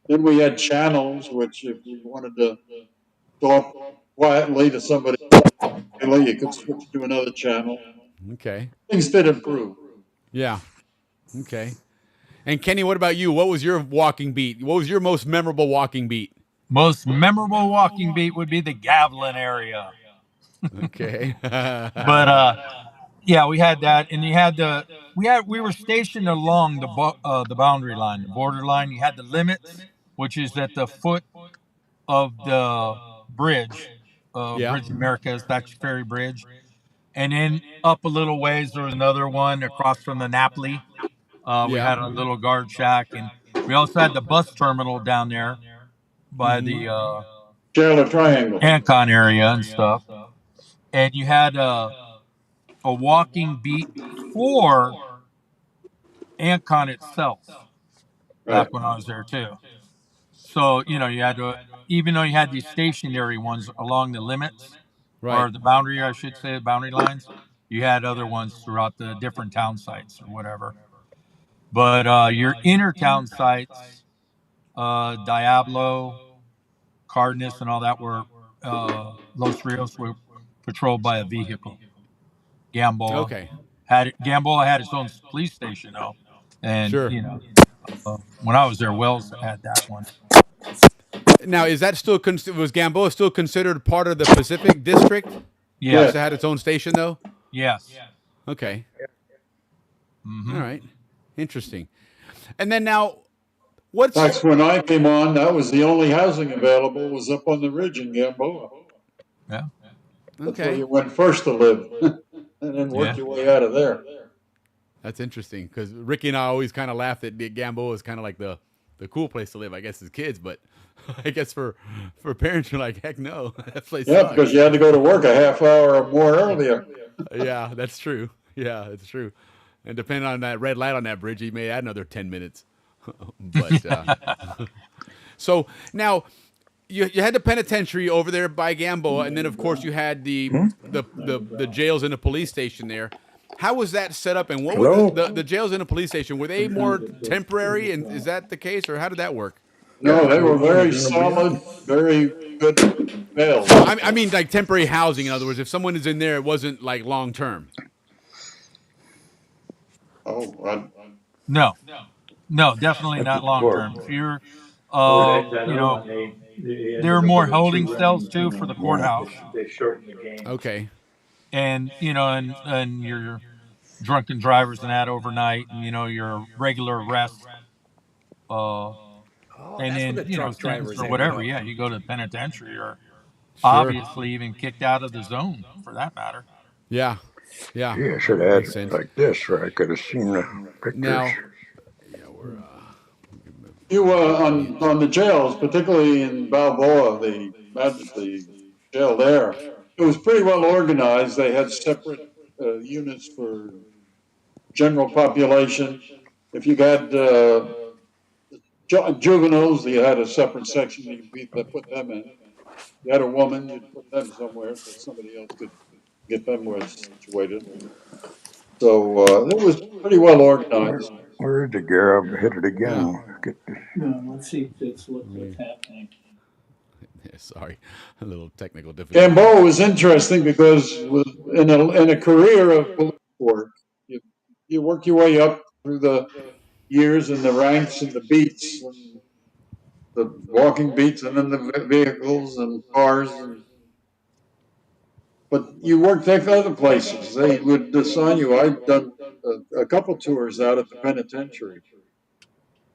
Then we had channels, which if we wanted to talk quietly to somebody, you could switch to another channel. Okay. Things did improve. Yeah. Okay. And Kenny, what about you? What was your walking beat? What was your most memorable walking beat? Most memorable walking beat would be the Gavilan area. Okay. But yeah, we had that, and you had we were stationed along the boundary line, the border line. You had the limits, which is at the foot of the bridge, Yeah. Bridge Americas, that's Ferry Bridge, and then up a little ways there was another one across from the Napoli. We Yeah. had a little guard shack, and we also had the bus terminal down there by the Taylor Triangle. Ancon area and stuff. And you had a walking beat for Ancon itself Right. back when I was there too. So, you know, you had to, even though you had these stationary ones along the limits Right. or the boundary, I should say, boundary lines, you had other ones throughout the different town sites or whatever. But your inner town sites, Diablo, Cardenas, and all that were, Los Rios were patrolled by a vehicle. Gamboa Okay. Gamboa had its own police station though, and Sure. you know, when I was there, Wells had that one. Now, is that still was Gamboa still considered part of the Pacific District? Yes. Once it had its own station, though. Yes. Okay. Mm-hmm. All right. Interesting. And then now, what's That's when I came on. That was the only housing available was up on the ridge in Gamboa. Yeah. That's where okay? you went first to live, and then worked your way out of there. That's interesting because Ricky and I always kind of laughed at Gamboa as kind of like the cool place to live, I guess, as kids. But I guess for parents, you're like, heck no, that place. Yeah, sucks. because you had to go to work a half hour or more earlier. Yeah, that's true. Yeah, that's true. And depending on that red light on that bridge, you may add another 10 minutes. But so now you had the penitentiary over there by Gamboa, and then of course you had the jails and the police station there. How was that set up, and what were Hello? the jails in a police station? Were they more temporary, and is that the case, or how did that work? No, they were very solid, very good bells. I mean, like temporary housing. In other words, if someone is in there, it wasn't like long term. Oh, No, no, definitely That's not a long court. term. If you're, Well, you know, there are more holding cells too for the courthouse, They shortened the game. Okay. and and your drunken drivers and that overnight, and your regular arrests, Oh, and that's where the then drunk sentenced drivers or ended whatever. up. Yeah, you go to the penitentiary, or Sure. obviously even kicked out of the zone for that matter. Yeah. Yeah. Gee, I should That have had makes it sense. like this where I could have seen the pictures. Now, yeah, we're you on the jails, particularly in Balboa, the jail there, it was pretty well organized. They had separate units for general population. If you had juveniles, you had a separate section you put them in. You had a woman, you'd put them somewhere so somebody else could get them where it's situated. So it was pretty well organized. Where is the gear? I'll hit it yeah. again. Get the, Let's see what's happening. Yeah, sorry, a little technical difficulty. Gamboa was interesting because in a career of police work, you work your way up through the years and the ranks and the beats, and the walking beats, and then the vehicles and cars. But you worked at other places. They would assign you. I've done a couple tours out at the penitentiary,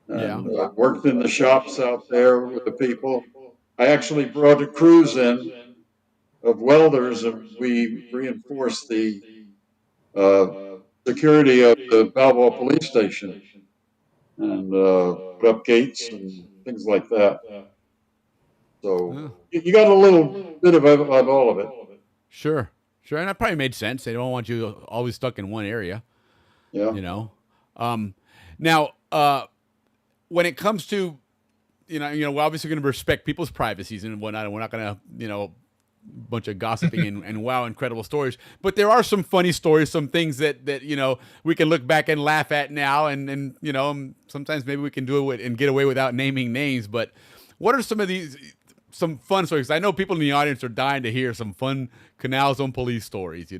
and worked in the shops out there with the people. I actually brought a crews in of welders, and we reinforced the security of the Balboa police station, and put up gates and things like that. So you got a little bit of all of it. Sure, sure, and that probably made sense. They don't want you always stuck in one area. Yeah. Now, when it comes to, we're obviously going to respect people's privacies and whatnot, and we're not going to, bunch of gossiping and wow, incredible stories. But there are some funny stories, some things that we can look back and laugh at now, and sometimes maybe we can do it and get away without naming names. But what are some fun stories? I know people in the audience are dying to hear some fun Canal Zone police stories.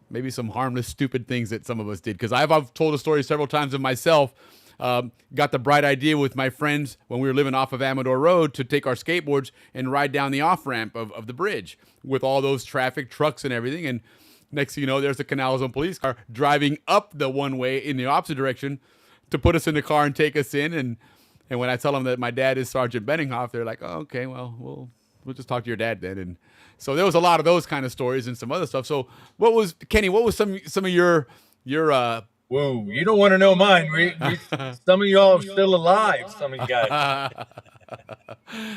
Maybe some harmless, stupid things that some of us did. Because I've told a story several times of myself. Got the bright idea with my friends when we were living off of Amador Road to take our skateboards and ride down the off-ramp of the bridge with all those traffic, trucks and everything. And next thing you know, there's a Canal Zone police car driving up the one way in the opposite direction to put us in the car and take us in. And when I tell them that my dad is Sergeant Benninghoff, they're like, oh, okay, well, we'll just talk to your dad then. And so there was a lot of those kind of stories and some other stuff. So Kenny, what was some of your Whoa, you don't want to know mine. Some of y'all are still alive. Some of you guys.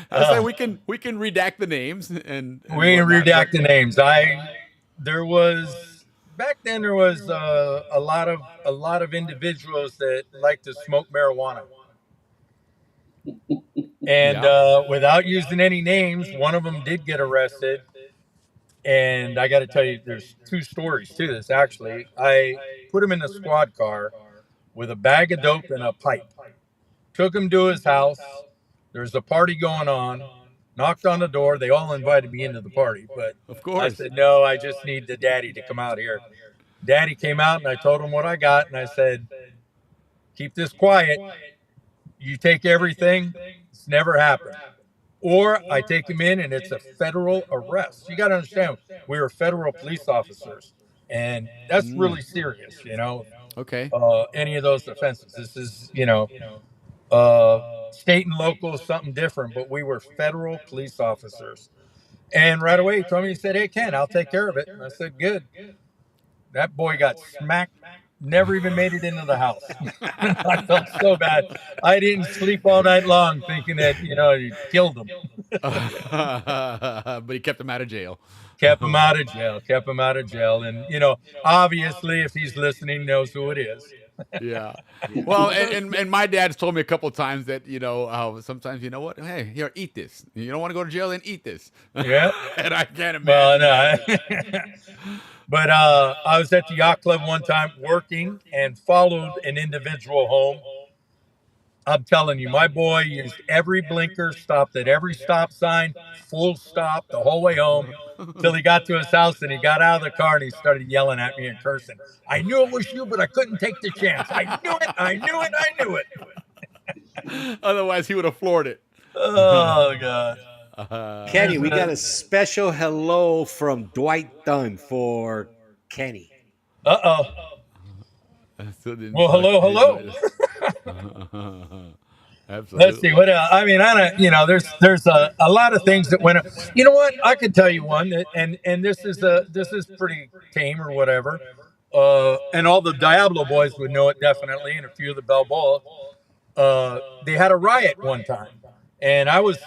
I say we can redact the names and we can redact the names. Back then there was a lot of individuals that like to smoke marijuana, and without using any names, one of them did get arrested. And I got to tell you, there's two stories to this, actually. I put him in a squad car with a bag of dope and a pipe. Took him to his house. There's a party going on. Knocked on the door. They all invited me into the party. But of course, I said, no, I just need the daddy to come out here. Daddy came out, and I told him what I got. And I said, keep this quiet. You take everything. It's never happened. Or I take him in and it's a federal arrest. You got to understand, we were federal police officers, and that's really serious, Okay. Any of those offenses. This is, state and local is something different, but we were federal police officers. And right away he told me, he said, hey, Ken, I'll take care of it. And I said, good. That boy got smacked. Never even made it into the house. I felt so bad. I didn't sleep all night long thinking that, you killed him. But he kept him out of jail. Kept him out of jail. And, obviously, if he's listening, he knows who it is. Yeah. Well, and my dad's told me a couple of times that, sometimes, what? Hey, here, eat this. You don't want to go to jail, then eat this. Yeah. And I can't imagine. Well, no. But I was at the yacht club one time working and followed an individual home. I'm telling you, my boy used every blinker, stopped at every stop sign, full stop the whole way home till he got to his house and he got out of the car and he started yelling at me and cursing. I knew it was you, but I couldn't take the chance. I knew it. I knew it. I knew it. Otherwise, he would have floored it. Oh, God. Kenny, we got a special hello from Dwight Dunn for Kenny. Uh-oh. Well, hello. Absolutely. Let's see what else. I mean, I don't. You know, there's a lot of things that went. You know what? I could tell you one, and this is pretty tame or whatever. And all the Diablo boys would know it definitely, and a few of the Balboa. They had a riot one time, and I was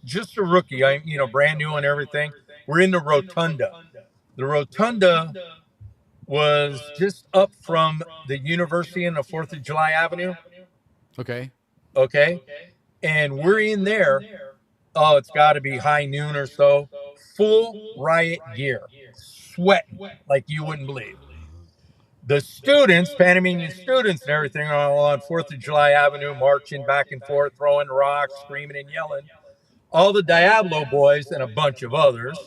just a rookie. I brand new and everything. We're in the rotunda. The rotunda was just up from the University and the 4th of July Avenue. Okay. And we're in there. Oh, it's got to be high noon or so. Full riot gear, sweating like you wouldn't believe. The students, Panamanian students and everything, are all on 4th of July Avenue, marching back and forth, throwing rocks, screaming and yelling. All the Diablo boys and a bunch of others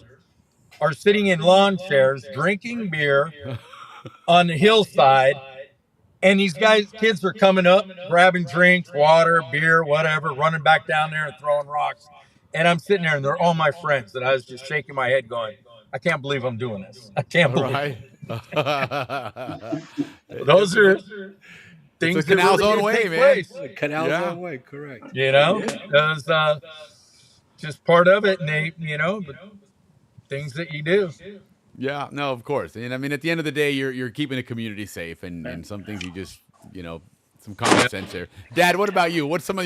are sitting in lawn chairs, drinking beer on the hillside. And these kids are coming up, grabbing drinks, water, beer, whatever, running back down there and throwing rocks. And I'm sitting there, and they're all my friends. And I was just shaking my head going, I can't believe I'm doing this. I can't believe it. Those are things that Canal's really own way, take man. place. Canal's own way, correct. You know, that's just part of it. And they, but things that you do. Yeah, no, of course. And I mean, at the end of the day, you're keeping the community safe, and some things you just, some common sense there. Dad, what about you? What's some of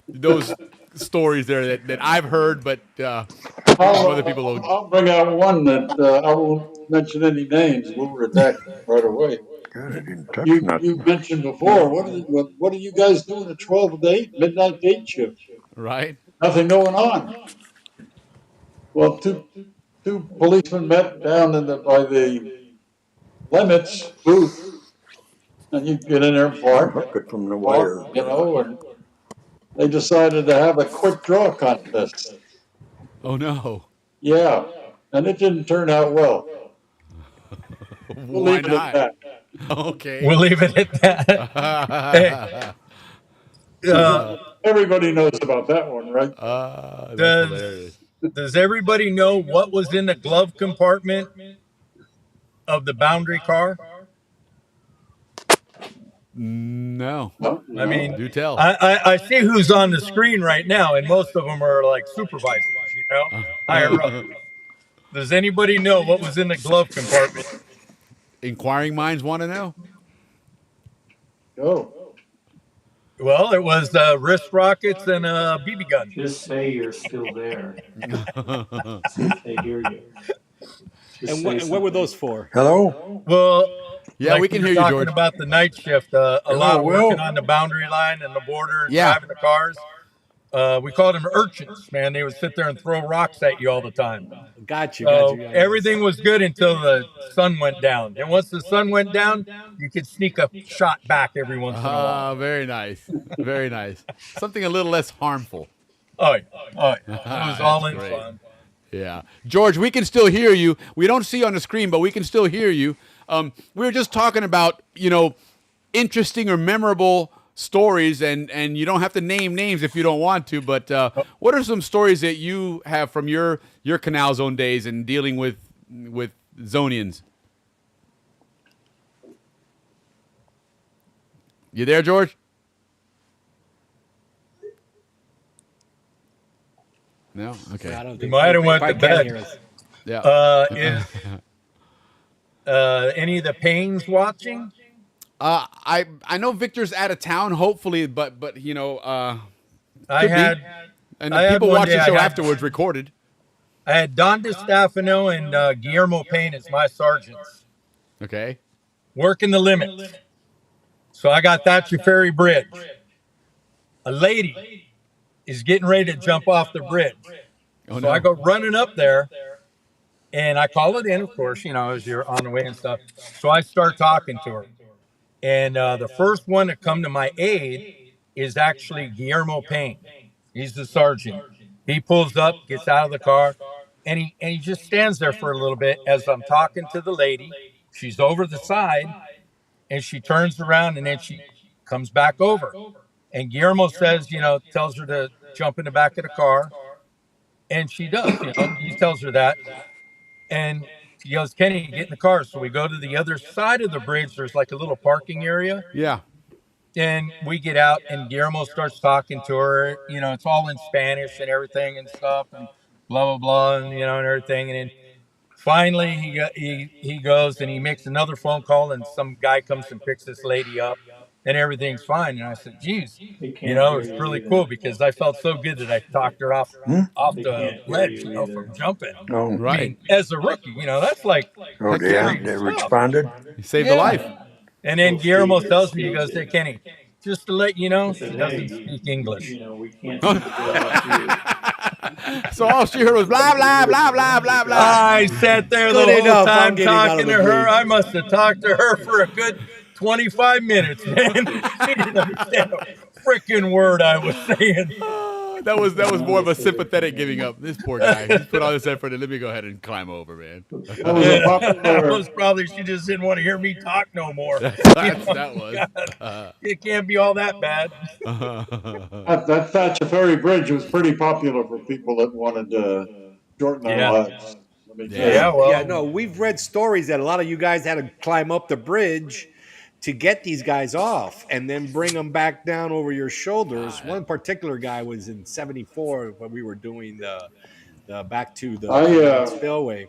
those stories there that I've heard, but other people? I'll bring out one that I won't mention any names. We'll redact right away. God, I didn't touch You nothing. mentioned before. What are you guys doing at 12 to 8 midnight date shift? Right. Nothing going on. Well, two policemen met down by the limits booth, and you get in there and park. Hook it from the wire. And they decided to have a quick draw contest. Oh no. Yeah, and it didn't turn out well. We'll leave it at that. Okay. We'll leave it at that. Everybody knows about that one, right? That's hilarious. Does everybody know what was in the glove compartment of the Boundary car? No. I mean, do tell. I see who's on the screen right now, and most of them are like supervisors, higher up. Does anybody know what was in the glove compartment? Inquiring minds want to know. Go. Well, it was wrist rockets and BB gun. Just say you're still there. See if they hear you. And what were those for? Hello? Well, yeah, we can hear you, talking George. About the night shift, a lot of working on the boundary line and the border, and driving the cars. We called them urchins, man. They would sit there and throw rocks at you all the time. Got you. Everything was good until the sun went down. And once the sun went down, you could sneak a shot back every once in a while. Very nice. Very nice. Something a little less harmful. Oh, yeah. It was all in fun. Yeah. George, we can still hear you. We don't see you on the screen, but we can still hear you. We were just talking about, interesting or memorable stories, and you don't have to name names if you don't want to, but what are some stories that you have from your Canal Zone days and dealing with Zonians? You there, George? No? Okay. I don't think You might have went to bed. Yeah. Any of the Paynes watching? I know Victor's out of town, hopefully, but I and the people watching the show afterwards recorded. I had Don DiStefano and Guillermo Payne as my sergeants. Okay. Working the limits. So I got Thatcher Ferry Bridge. A lady is getting ready to jump off the bridge. So I go running up there, And I call it in, of course, as you're on the way and stuff. So I start talking to her. And the first one to come to my aid is actually Guillermo Payne. He's the sergeant. He pulls up, gets out of the car, and he just stands there for a little bit as I'm talking to the lady. She's over the side, and she turns around, and then she comes back over. And Guillermo says, tells her to jump in the back of the car, and she does. He tells her that, and he goes, "Kenny, get in the car." So we go to the other side of the bridge. There's like a little parking area. Yeah. And we get out, and Guillermo starts talking to her. It's all in Spanish and everything and stuff, and blah blah blah, and and everything. And then finally, he goes and he makes another phone call, and some guy comes and picks this lady up, and everything's fine. And I said, "Geez, They can't hear it's you really either. cool because I felt so good that I talked her off They the can't hear ledge, you from either. jumping. Oh, I Right. mean, as a rookie, that's like oh, Heck yeah, yeah. they stuff. responded. You saved a life. And then Well, Guillermo tells me, he Steve goes, "Hey, did. Kenny, just to let you know, He says, she hey, doesn't speak English." we can't seem to get off you. So all she heard was blah blah blah blah blah blah. I sat there the Good whole enough. I'm time getting out of talking the to her. bridge. I must have talked to her for a good 25 minutes, man. She didn't understand a freaking word I was saying. That was more of a sympathetic giving up. This poor guy. He's put all this effort in. Let me go ahead and climb over, man. That was a That popular. was probably, she just didn't want to hear me talk no more. That was. It can't be all that bad. That Thatcher Ferry Bridge was pretty popular for people that wanted to shorten their Yeah. lives. Let me tell Yeah, you. well, Yeah, no, we've read stories that a lot of you guys had to climb up the bridge to get these guys off and then bring them back down over your shoulders. One particular guy was in 74 when we were doing the back to the Canal spillway,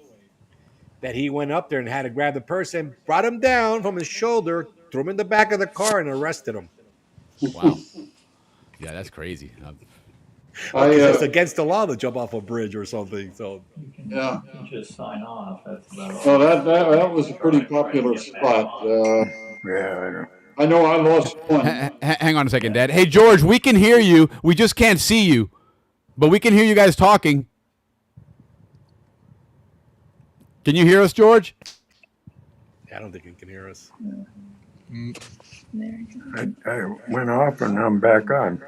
that he went up there and had to grab the person, brought him down from his shoulder, threw him in the back of the car, and arrested him. Wow. Yeah, that's crazy. Because it's against the law to jump off a bridge or something. So Yeah. You can just sign off. That's about all. So that was a pretty popular spot. Yeah, I know I lost one. Hang on a second, Dad. Hey, George, we can hear you. We just can't see you, but we can hear you guys talking. Can you hear us, George? I don't think he can hear us. I went off and I'm back on.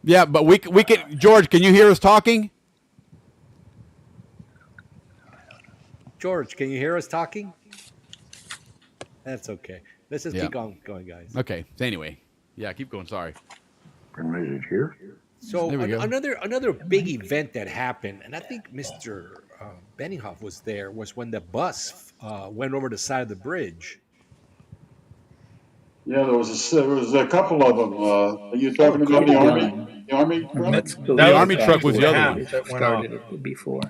Yeah, but we can. George, can you hear us talking? George, can you hear us talking? That's okay. Let's just keep going, guys. Okay. So anyway, yeah, keep going. Sorry. Is it here? So There we go. another big event that happened, and I think Mr. Benninghoff was there, was when the bus went over the side of the bridge. Yeah, there was a couple of them. Are you talking about the army? The army truck? That's The army truck was the other one. That went started off. it before.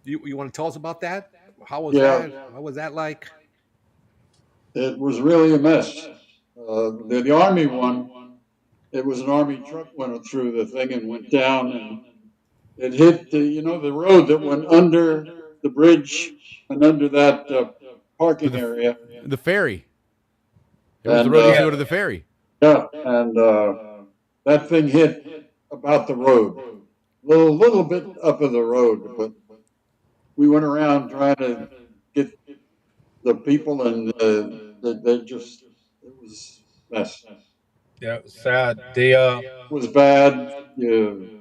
You want to tell us about that? How was Yeah. that? What was that like? It was really a mess. The army one, it was an army truck went through the thing and went down, and it hit the road that went under the bridge and under that parking area. The ferry. It was the road to go to the ferry. Yeah, and that thing hit about the road, little bit up of the road, but we went around trying to get the people, and they just, it was a mess. Yeah, it was sad. It was bad. You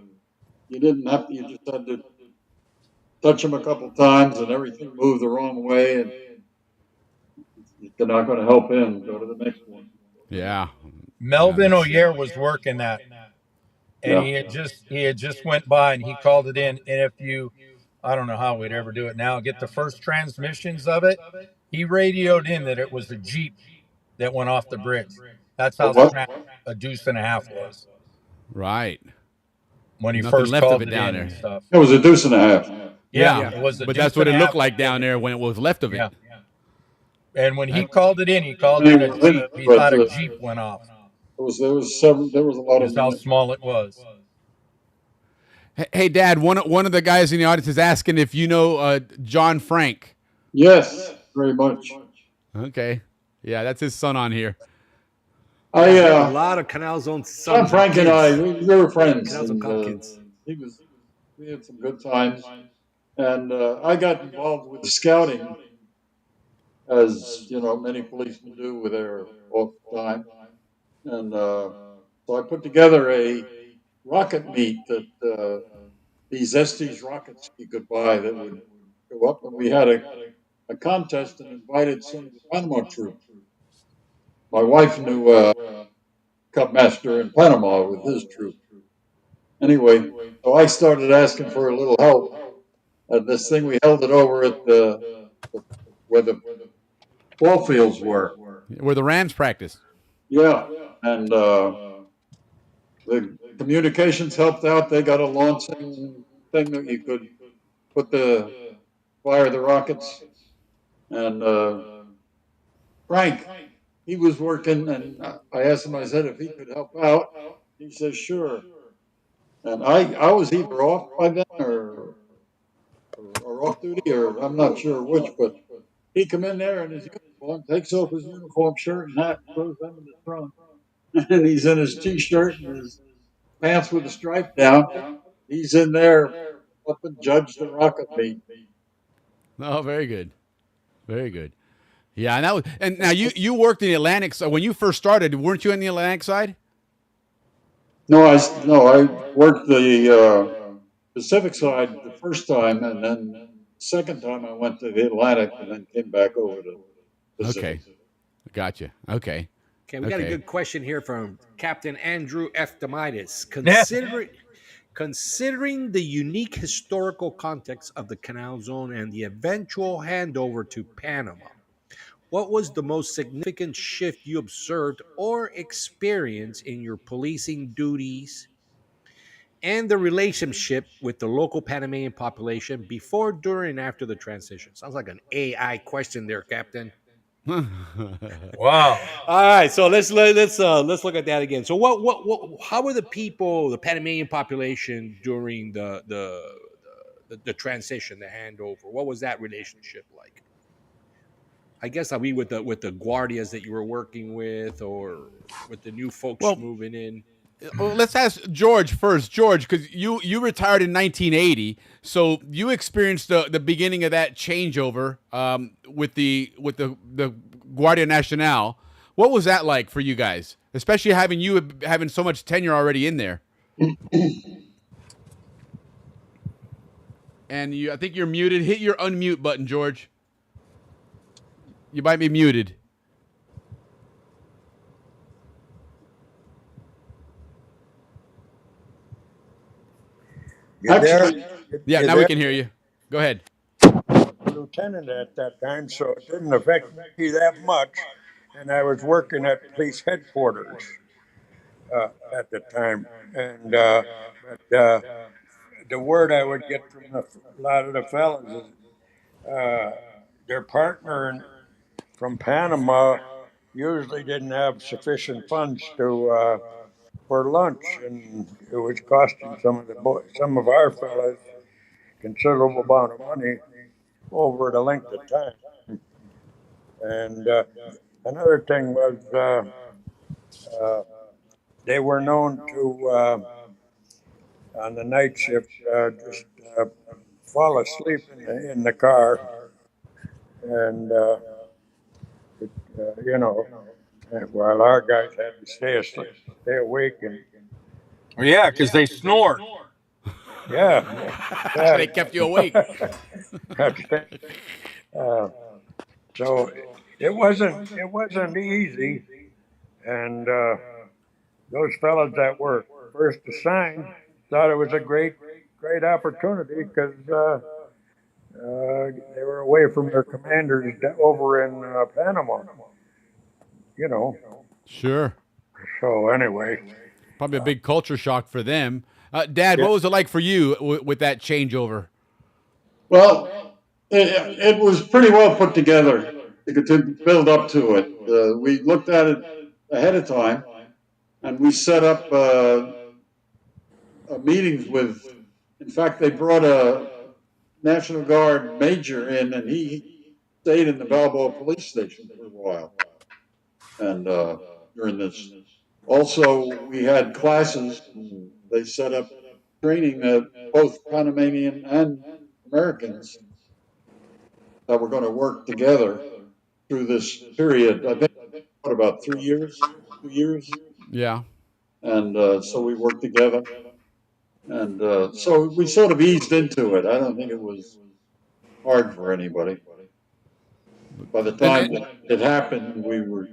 didn't have to, you just had to touch them a couple times, and everything moved the wrong way, and you're not going to help him. Go to the next one. Yeah. Melvin Yeah, O'Year was working that, and he had just went by and he called it in. And if you, I don't know how we'd ever do it now, get the first transmissions of it. He radioed in that it was a Jeep that went off the bridge. That's how smacked a deuce and a half was. Right. When he Nothing first left of called it it down in there. and stuff. It was a deuce and a half. Yeah, it was a but deuce that's what and it a looked half. like down there when it was left of it. Yeah. And when he called it in, he called in a Jeep. He thought a Jeep went off. There was a lot of That's how small it was. Hey, Dad, one of the guys in the audience is asking if you know John Frank. Yes, very much. Okay. Yeah, that's his son on here. A lot of Canal Zone sons. John Frank and kids. I, we were friends. Canal Zone And, kids. we had some good times. And I got involved with the scouting, as you know, many policemen do with their off time. And so I put together a rocket meet that these Estes rockets you could buy that would go up, and we had a contest and invited some of the Panama troops. My wife knew a Cupmaster in Panama with his troop. Anyway, so I started asking for a little help. This thing, we held it over at where the ball fields were. Where the Rams practice. Yeah, and the communications helped out. They got a launching thing that you could fire the rockets. And Frank, he was working, and I asked him, I said, if he could help out. He says, sure. And I was either off by then or off duty, or I'm not sure which, but he come in there in his uniform, takes off his uniform shirt and hat, throws them in the trunk. And he's in his T-shirt and his pants with a stripe down. He's in there up and judged the rocket meet. Oh, very good. Very good. Yeah, and now you worked in the Atlantic. So when you first started, weren't you in the Atlantic side? No, I worked the Pacific side the first time, and then the second time I went to the Atlantic, and then came back over to Pacific. Okay, gotcha. Okay. Okay, we got a good question here from Captain Andrew F. Demitis. Considering the unique historical context of the Canal Zone and the eventual handover to Panama, what was the most significant shift you observed or experienced in your policing duties and the relationship with the local Panamanian population before, during, and after the transition? Sounds like an AI question there, Captain. Wow. All right, so let's look at that again. So how were the people, the Panamanian population during the transition, the handover? What was that relationship like? I guess with the guardias that you were working with, or with the new folks moving in. Well, let's ask George first. George, because you retired in 1980, so you experienced the beginning of that changeover with the Guardia Nacional. What was that like for you guys, especially having so much tenure already in there? And I think you're muted. Hit your unmute button, George. You might be muted. Actually, yeah, now we can hear you. Go ahead. Lieutenant at that time, so it didn't affect me that much. And I was working at police headquarters at the time. And the word I would get from a lot of the fellas is their partner from Panama usually didn't have sufficient funds to for lunch, and it was costing some of our fellas considerable amount of money over the length of time. And another thing was they were known to on the night shift just fall asleep in the car, and you know, while our guys had to stay awake and. Well, yeah, because they snore. Yeah. They kept you awake. So it wasn't easy, and those fellas that were first assigned thought it was a great opportunity because they were away from their commanders over in Panama. You know. Sure. So anyway, probably a big culture shock for them. Dad, what was it like for you with that changeover? Well, it was pretty well put together to build up to it. We looked at it ahead of time, and we set up meetings with. In fact, they brought a National Guard major in, and he stayed in the Balboa police station for a while. And during this, also we had classes. They set up training both Panamanian and Americans that were going to work together through this period. I think, what, about 3 years, 2 years? Yeah. And so we worked together. And so we sort of eased into it. I don't think it was hard for anybody. By the time it happened, we were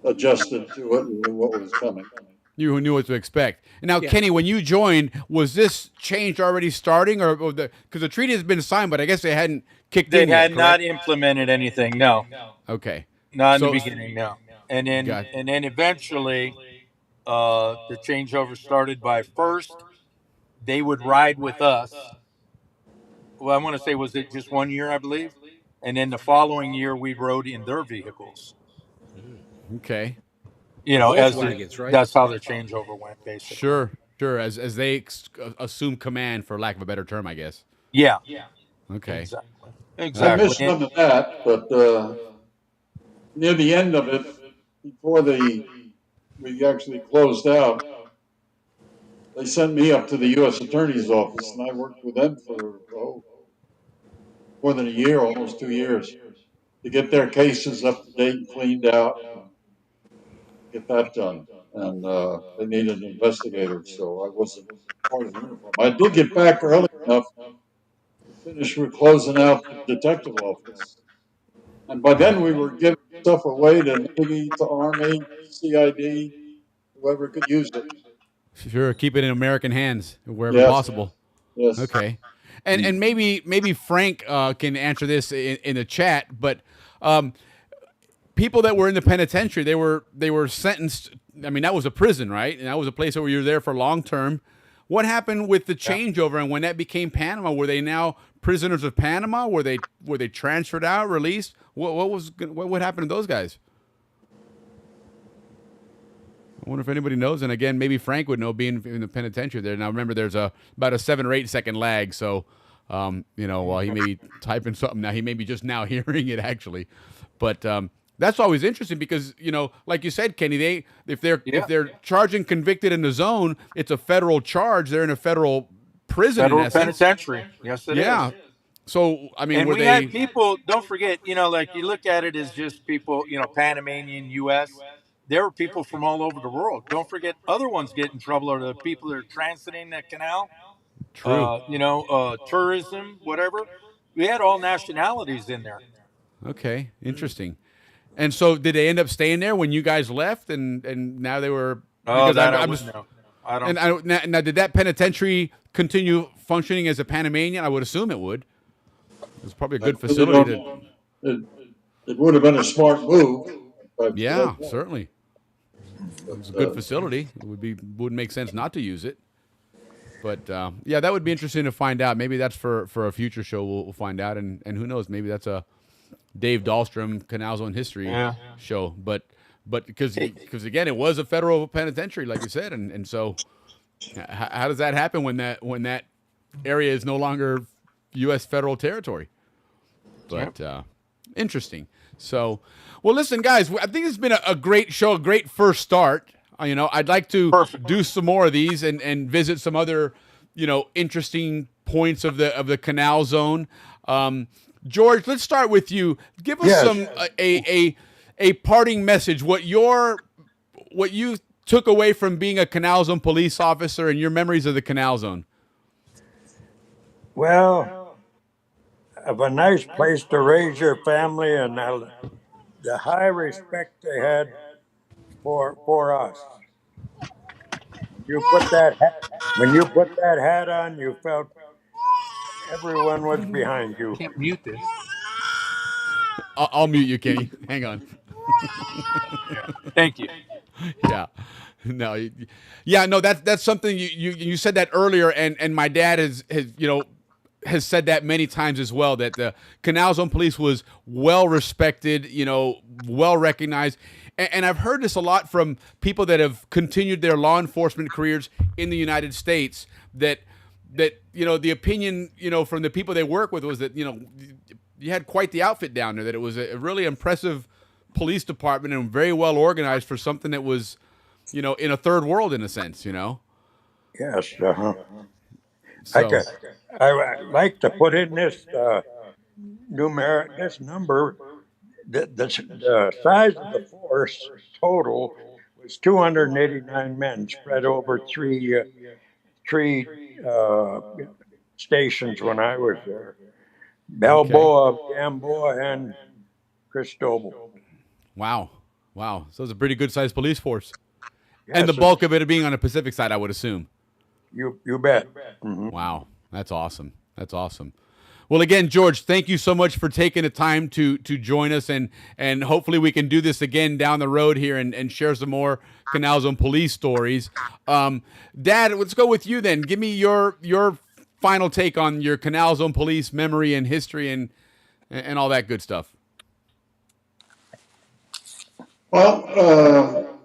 adjusted to it and knew what was coming. You knew what to expect. And now, Yeah. Kenny, when you joined, was this change already starting, or because the treaty has been signed, but I guess they hadn't kicked They in yet, had not correct? implemented anything. No, Okay. not in So- the beginning. No, and then Got- eventually, the changeover started by first they would ride with us. Well, I want to say, was it just 1 year, I believe, and then the following year we rode in their vehicles. Okay. You The know, as Volkswagens, right? that's how the changeover went, basically. Sure. Sure. As they assume command, for lack of a better term, I guess. Yeah. Okay. Exactly. I Exactly. missed some of that, but near the end of it, before we actually closed out, they sent me up to the U.S. Attorney's Office, and I worked with them for more than a year, almost 2 years, to get their cases up to date and cleaned out, and get that done. And they needed an investigator, so I wasn't part of the uniform. I did get back early enough to finish with closing out the detective office. And by then we were giving stuff away to Navy, to Army, CID, whoever could use it. Sure. Keep it in American hands wherever Yes. possible. Yes. Okay. And maybe Frank can answer this in the chat, but people that were in the penitentiary, they were sentenced. I mean, that was a prison, right? And that was a place where you were there for long term. What happened with the changeover, and when that became Panama? Were they now prisoners of Panama? Were they transferred out, released? What happened to those guys? I wonder if anybody knows. And again, maybe Frank would know, being in the penitentiary there. Now, remember, there's about a 7 or 8 second lag. So, while he may be typing something now, he may be just now hearing it actually. But that's always interesting because, like you said, Kenny, if they're charged and convicted in the zone, it's a federal charge. They're in a federal prison. Federal in essence. penitentiary. Yes, it is. Yeah. So, I mean, And were we they had people, don't forget, like you look at it as just people, Panamanian, U.S. There were people from all over the world. Don't forget, other ones get in trouble are the people that are transiting the canal. True. Tourism, whatever. We had all nationalities in there. Okay, interesting. And so, did they end up staying there when you guys left, and now they were? Oh, because that I'm I just- wouldn't know. I don't. And now, did that penitentiary continue functioning as a Panamanian? I would assume it would. It's probably a good facility. It would have been a smart move. Yeah, certainly. It's a good facility. It wouldn't make sense not to use it. But that would be interesting to find out. Maybe that's for a future show. We'll find out, and who knows? Maybe that's a Dave Dahlstrom Canal Zone history show. But because again, it was a federal penitentiary, like you said, and so how does that happen when that area is no longer U.S. federal territory? But interesting. So, well, listen, guys, I think it's been a great show, a great first start. I'd like to do some more of these and visit some other, interesting points of the Canal Zone. George, let's start with you. Give us some a parting message. What you took away from being a Canal Zone police officer and your memories of the Canal Zone. Well, of a nice place to raise your family, and the high respect they had for us. When you put that hat on, you felt everyone was behind you. Can't mute this. I'll mute you, Kenny. Hang on. Thank you. Yeah. No, that's something you said that earlier, and my dad has said that many times as well, that the Canal Zone Police was well respected, well recognized. And I've heard this a lot from people that have continued their law enforcement careers in the United States, that the opinion, from the people they work with was that, you had quite the outfit down there, that it was a really impressive police department and very well organized for something that was, in a third world in a sense, Yes. Uh-huh. So I like to put in this this number. The size of the force total was 289 men spread over three uh, stations when I was there: okay. Balboa, Gamboa, and Cristobal. Wow. Wow. So it's a pretty good sized police force. And the Yes, bulk of it being on the Pacific side, I would assume. you bet. Hmm. Wow. That's awesome. That's awesome. Well, again, George, thank you so much for taking the time to join us, and hopefully we can do this again down the road here and share some more Canal Zone police stories. Dad, let's go with you then. Give me your final take on your Canal Zone police memory and history and all that good stuff. Well,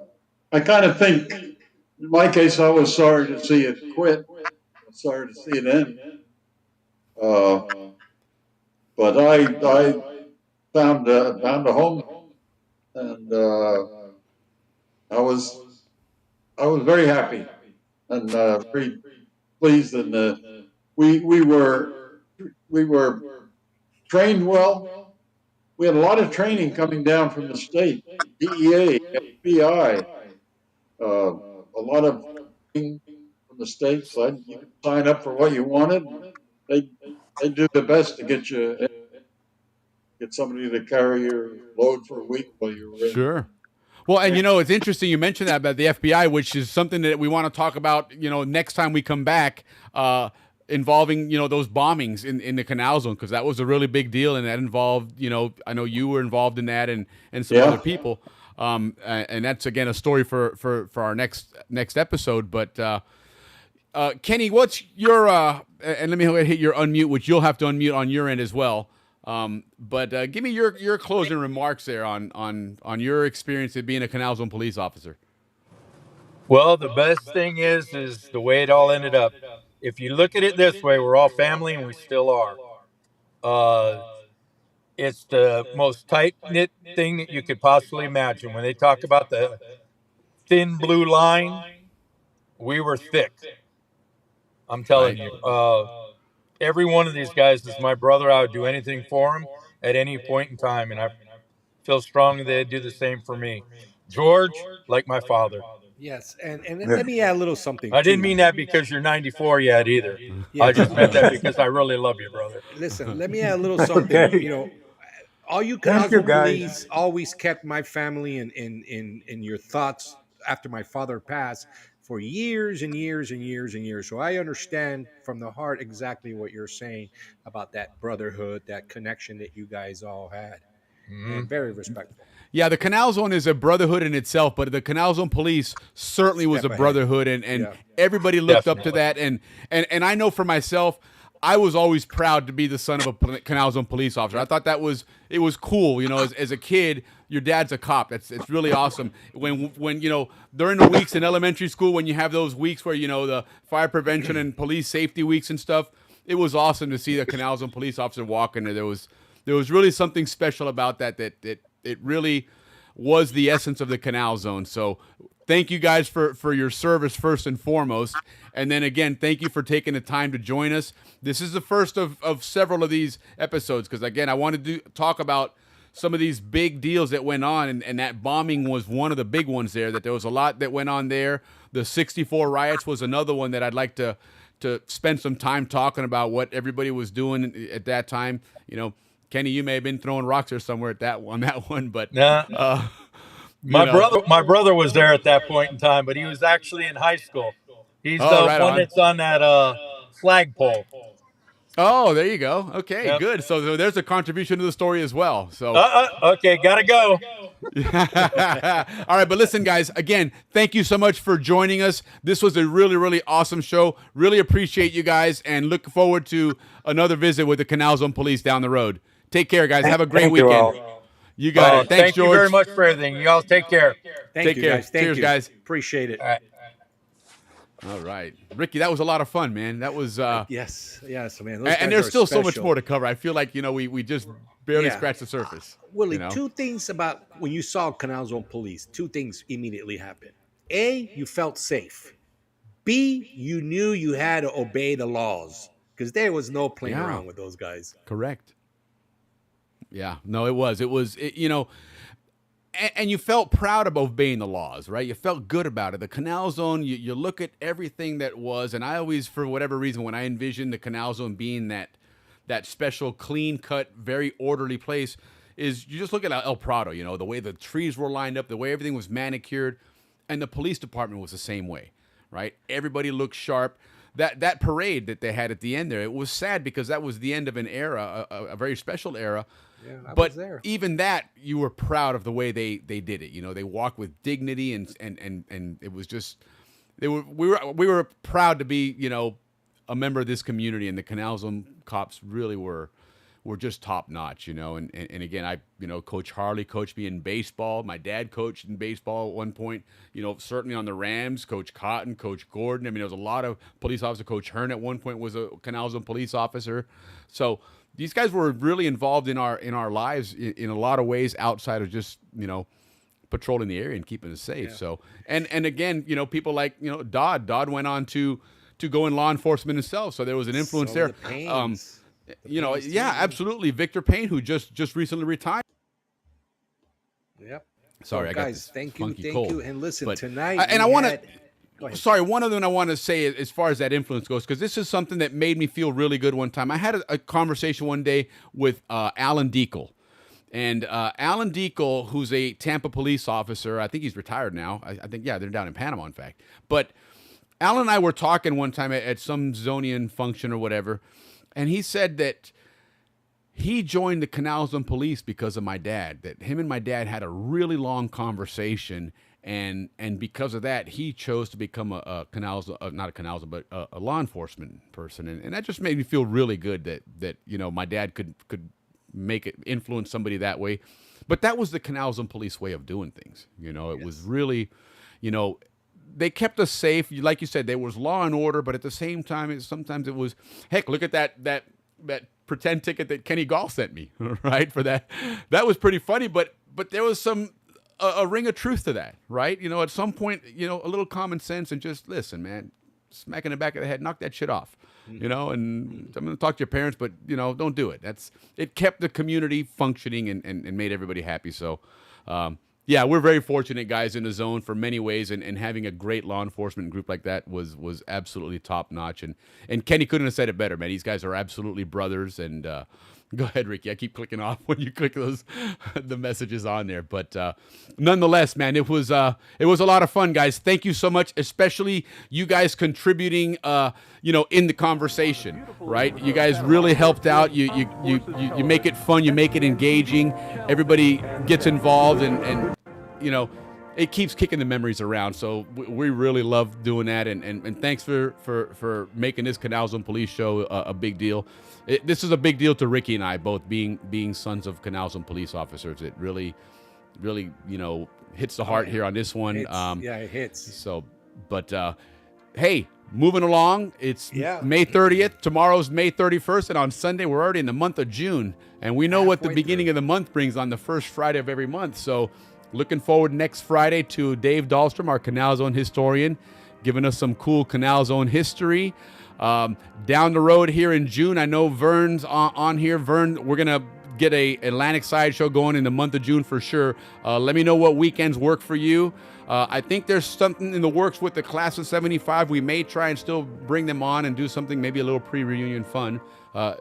I kind of think, in my case, I was sorry to see it quit. Sorry to see it end. But I found a home, and I was very happy and very pleased, and we were trained well. We had a lot of training coming down from the state, DEA, FBI, a lot of training from the state. So you could sign up for what you wanted. They do their best to get somebody to carry your load for a week while you were in. Sure. Well, and it's interesting you mentioned that about the FBI, which is something that we want to talk about, next time we come back, involving, those bombings in the Canal Zone, because that was a really big deal, and that involved, I know you were involved in that and some other people. And that's, again, a story for our next episode. But Kenny, what's your and let me hit your unmute, which you'll have to unmute on your end as well. But give me your closing remarks there on your experience of being a Canal Zone police officer. Well, the best thing is the way it all ended up. If you look at it this way, we're all family, and we still are. It's the most tight-knit thing that you could possibly imagine. When they talk about the thin blue line, we were thick. I'm telling you. Every one of these guys is my brother. I would do anything for him at any point in time, and I feel strongly they'd do the same for me. George, like my father. Yes, and let me add a little something. I didn't mean that because you're 94 yet either. I just meant that because I really love you, brother. Listen, let me add a little something. Okay. All you Canal Thank you, Zone guys. police always kept my family in your thoughts after my father passed for years and years and years and years. So I understand from the heart exactly what you're saying about that brotherhood, that connection that you guys all had. And very respectful. Yeah, the Canal Zone is a brotherhood in itself, but the Canal Zone police certainly was a Step ahead. Brotherhood, and everybody looked up to that. And I know for myself, I was always proud to be the son of a Canal Zone police officer. I thought it was cool. As a kid, your dad's a cop. It's really awesome. When during the weeks in elementary school, when you have those weeks where the fire prevention and police safety weeks and stuff, it was awesome to see the Canal Zone police officer walk in there. There was really something special about that it really was the essence of the Canal Zone. So thank you guys for your service first and foremost. And then again, thank you for taking the time to join us. This is the first of several of these episodes, because again, I wanted to talk about some of these big deals that went on, and that bombing was one of the big ones there, that there was a lot that went on there. The 64 riots was another one that I'd like to spend some time talking about what everybody was doing at that time. Kenny, you may have been throwing rocks or somewhere on that one, but my brother was there at that point in time, but he was actually in high school. He's the one that's on that flagpole. Oh, there you go. Okay, good. So there's a contribution to the story as well. So okay, gotta go. All right, but listen, guys, again, thank you so much for joining us. This was a really, really awesome show. Really appreciate you guys, and look forward to another visit with the Canal Zone Police down the road. Take care, guys. Have a great weekend. You got it. Thanks, thank George. you very much for everything. You all take care. Thank you, guys. Thank Cheers, you. guys. Appreciate it. All right. Ricky, that was a lot of fun, man. That was yes, man. And there's still so much more to cover. I feel like, we just barely scratched the surface. Willie, two things about when you saw Canal Zone Police, two things immediately happened. A, you felt safe. B, you knew you had to obey the laws because there was no playing Yeah. around with those guys. Correct. Yeah. No, it was. You know, and you felt proud of obeying the laws, right? You felt good about it. The Canal Zone, you look at everything that was, and I always, for whatever reason, when I envisioned the Canal Zone being that special, clean cut, very orderly place, is you just look at El Prado, you know, the way the trees were lined up, the way everything was manicured, and the police department was the same way, right? Everybody looked sharp. That parade that they had at the end there, it was sad because that was the end of an era, a very special era. Yeah, I But was there. even that, you were proud of the way they did it. You know, they walked with dignity, and it was just we were proud to be, you know, a member of this community, and the Canal Zone cops really were just top notch, you know. And again, you know, Coach Harley coached me in baseball. My dad coached in baseball at one point, you know, certainly on the Rams. Coach Cotton, Coach Gordon. I mean, there was a lot of police officers. Coach Hearn at one point was a Canal Zone police officer. So these guys were really involved in our lives in a lot of ways outside of just, you know, patrolling the area and keeping us safe. Yeah. So and again, you know, people like, you know, Dodd went on to go in law enforcement himself. So there was an influence there. You know, yeah, absolutely. Victor Payne, who just recently retired. Yep. Sorry, So, I got guys, this thank funky you. cold. And listen, But tonight, and I want to. Go ahead. Sorry, one other thing I want to say as far as that influence goes, because this is something that made me feel really good one time. I had a conversation one day with Alan Deacle. And Alan Deacle, who's a Tampa police officer, I think he's retired now. I think, yeah, they're down in Panama, in fact. But Alan and I were talking one time at some Zonian function or whatever, and he said that he joined the Canal Zone police because of my dad, that him and my dad had a really long conversation, and because of that, he chose to become a Canal Zone, not a Canal Zone, but a law enforcement person. And that just made me feel really good that you know, my dad could make it influence somebody that way. But that was the Canal Zone police way of doing things. You know, it was really, you know, they kept us safe. Like you said, there was law and order, but at the same time, sometimes it was, heck, look at that pretend ticket that Kenny Gall sent me, right? For that was pretty funny, but there was a ring of truth to that, right? You know, at some point, you know, a little common sense and just listen, man, smack in the back of the head, knock that shit off, you know. And I'm going to talk to your parents, but you know, don't do it. It kept the community functioning and made everybody happy. So, yeah, we're very fortunate, guys, in the zone for many ways, and having a great law enforcement group like that was absolutely top notch. And Kenny couldn't have said it better, man. These guys are absolutely brothers. And go ahead, Ricky. I keep clicking off when you click the messages on there. But nonetheless, man, it was a lot of fun, guys. Thank you so much, especially you guys contributing, you know, in the conversation, right? You guys really helped out. You make it fun. You make it engaging. Everybody gets involved, and you know, it keeps kicking the memories around. So we really love doing that. And thanks for making this Canal Zone Police show a big deal. This is a big deal to Ricky and I, both being sons of Canal Zone police officers. It really, you know, hits the heart here on this one. Yeah, it hits. So, but hey, moving along. It's May 30th. Tomorrow's May 31st, and on Sunday we're already in the month of June, and we know what the beginning of the month brings on the first Friday of every month. So, looking forward next Friday to Dave Dahlstrom, our Canal Zone historian, giving us some cool Canal Zone history. Down the road here in June, I know Vern's on here. Vern, we're going to get a Atlantic Side show going in the month of June for sure. Let me know what weekends work for you. I think there's something in the works with the class of 75. We may try and still bring them on and do something, maybe a little pre-reunion fun.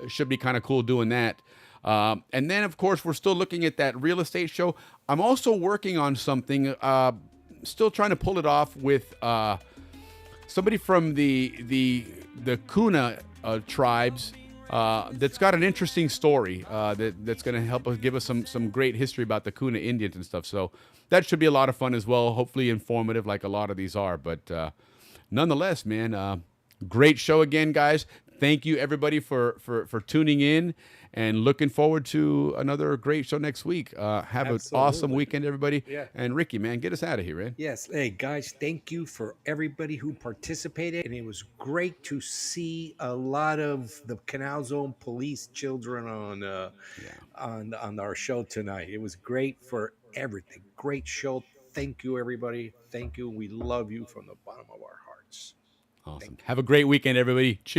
Should be kind of cool doing that. And then, of course, we're still looking at that real estate show. I'm also working on something, still trying to pull it off with somebody from the Kuna tribes that's got an interesting story that's going to help us give us some great history about the Kuna Indians and stuff. So that should be a lot of fun as well. Hopefully informative, like a lot of these are. But nonetheless, man, great show again, guys. Thank you, everybody, for tuning in, and looking forward to another great show next week. Have an awesome weekend, everybody. Yeah. And Ricky, man, get us out of here, man. Yes. Hey, guys, thank you for everybody who participated. And it was great to see a lot of the Canal Zone police children on our show tonight. It was great for everything. Great show. Thank you, everybody. Thank you. We love you from the bottom of our hearts. Awesome. Have a great weekend, everybody. Cheers.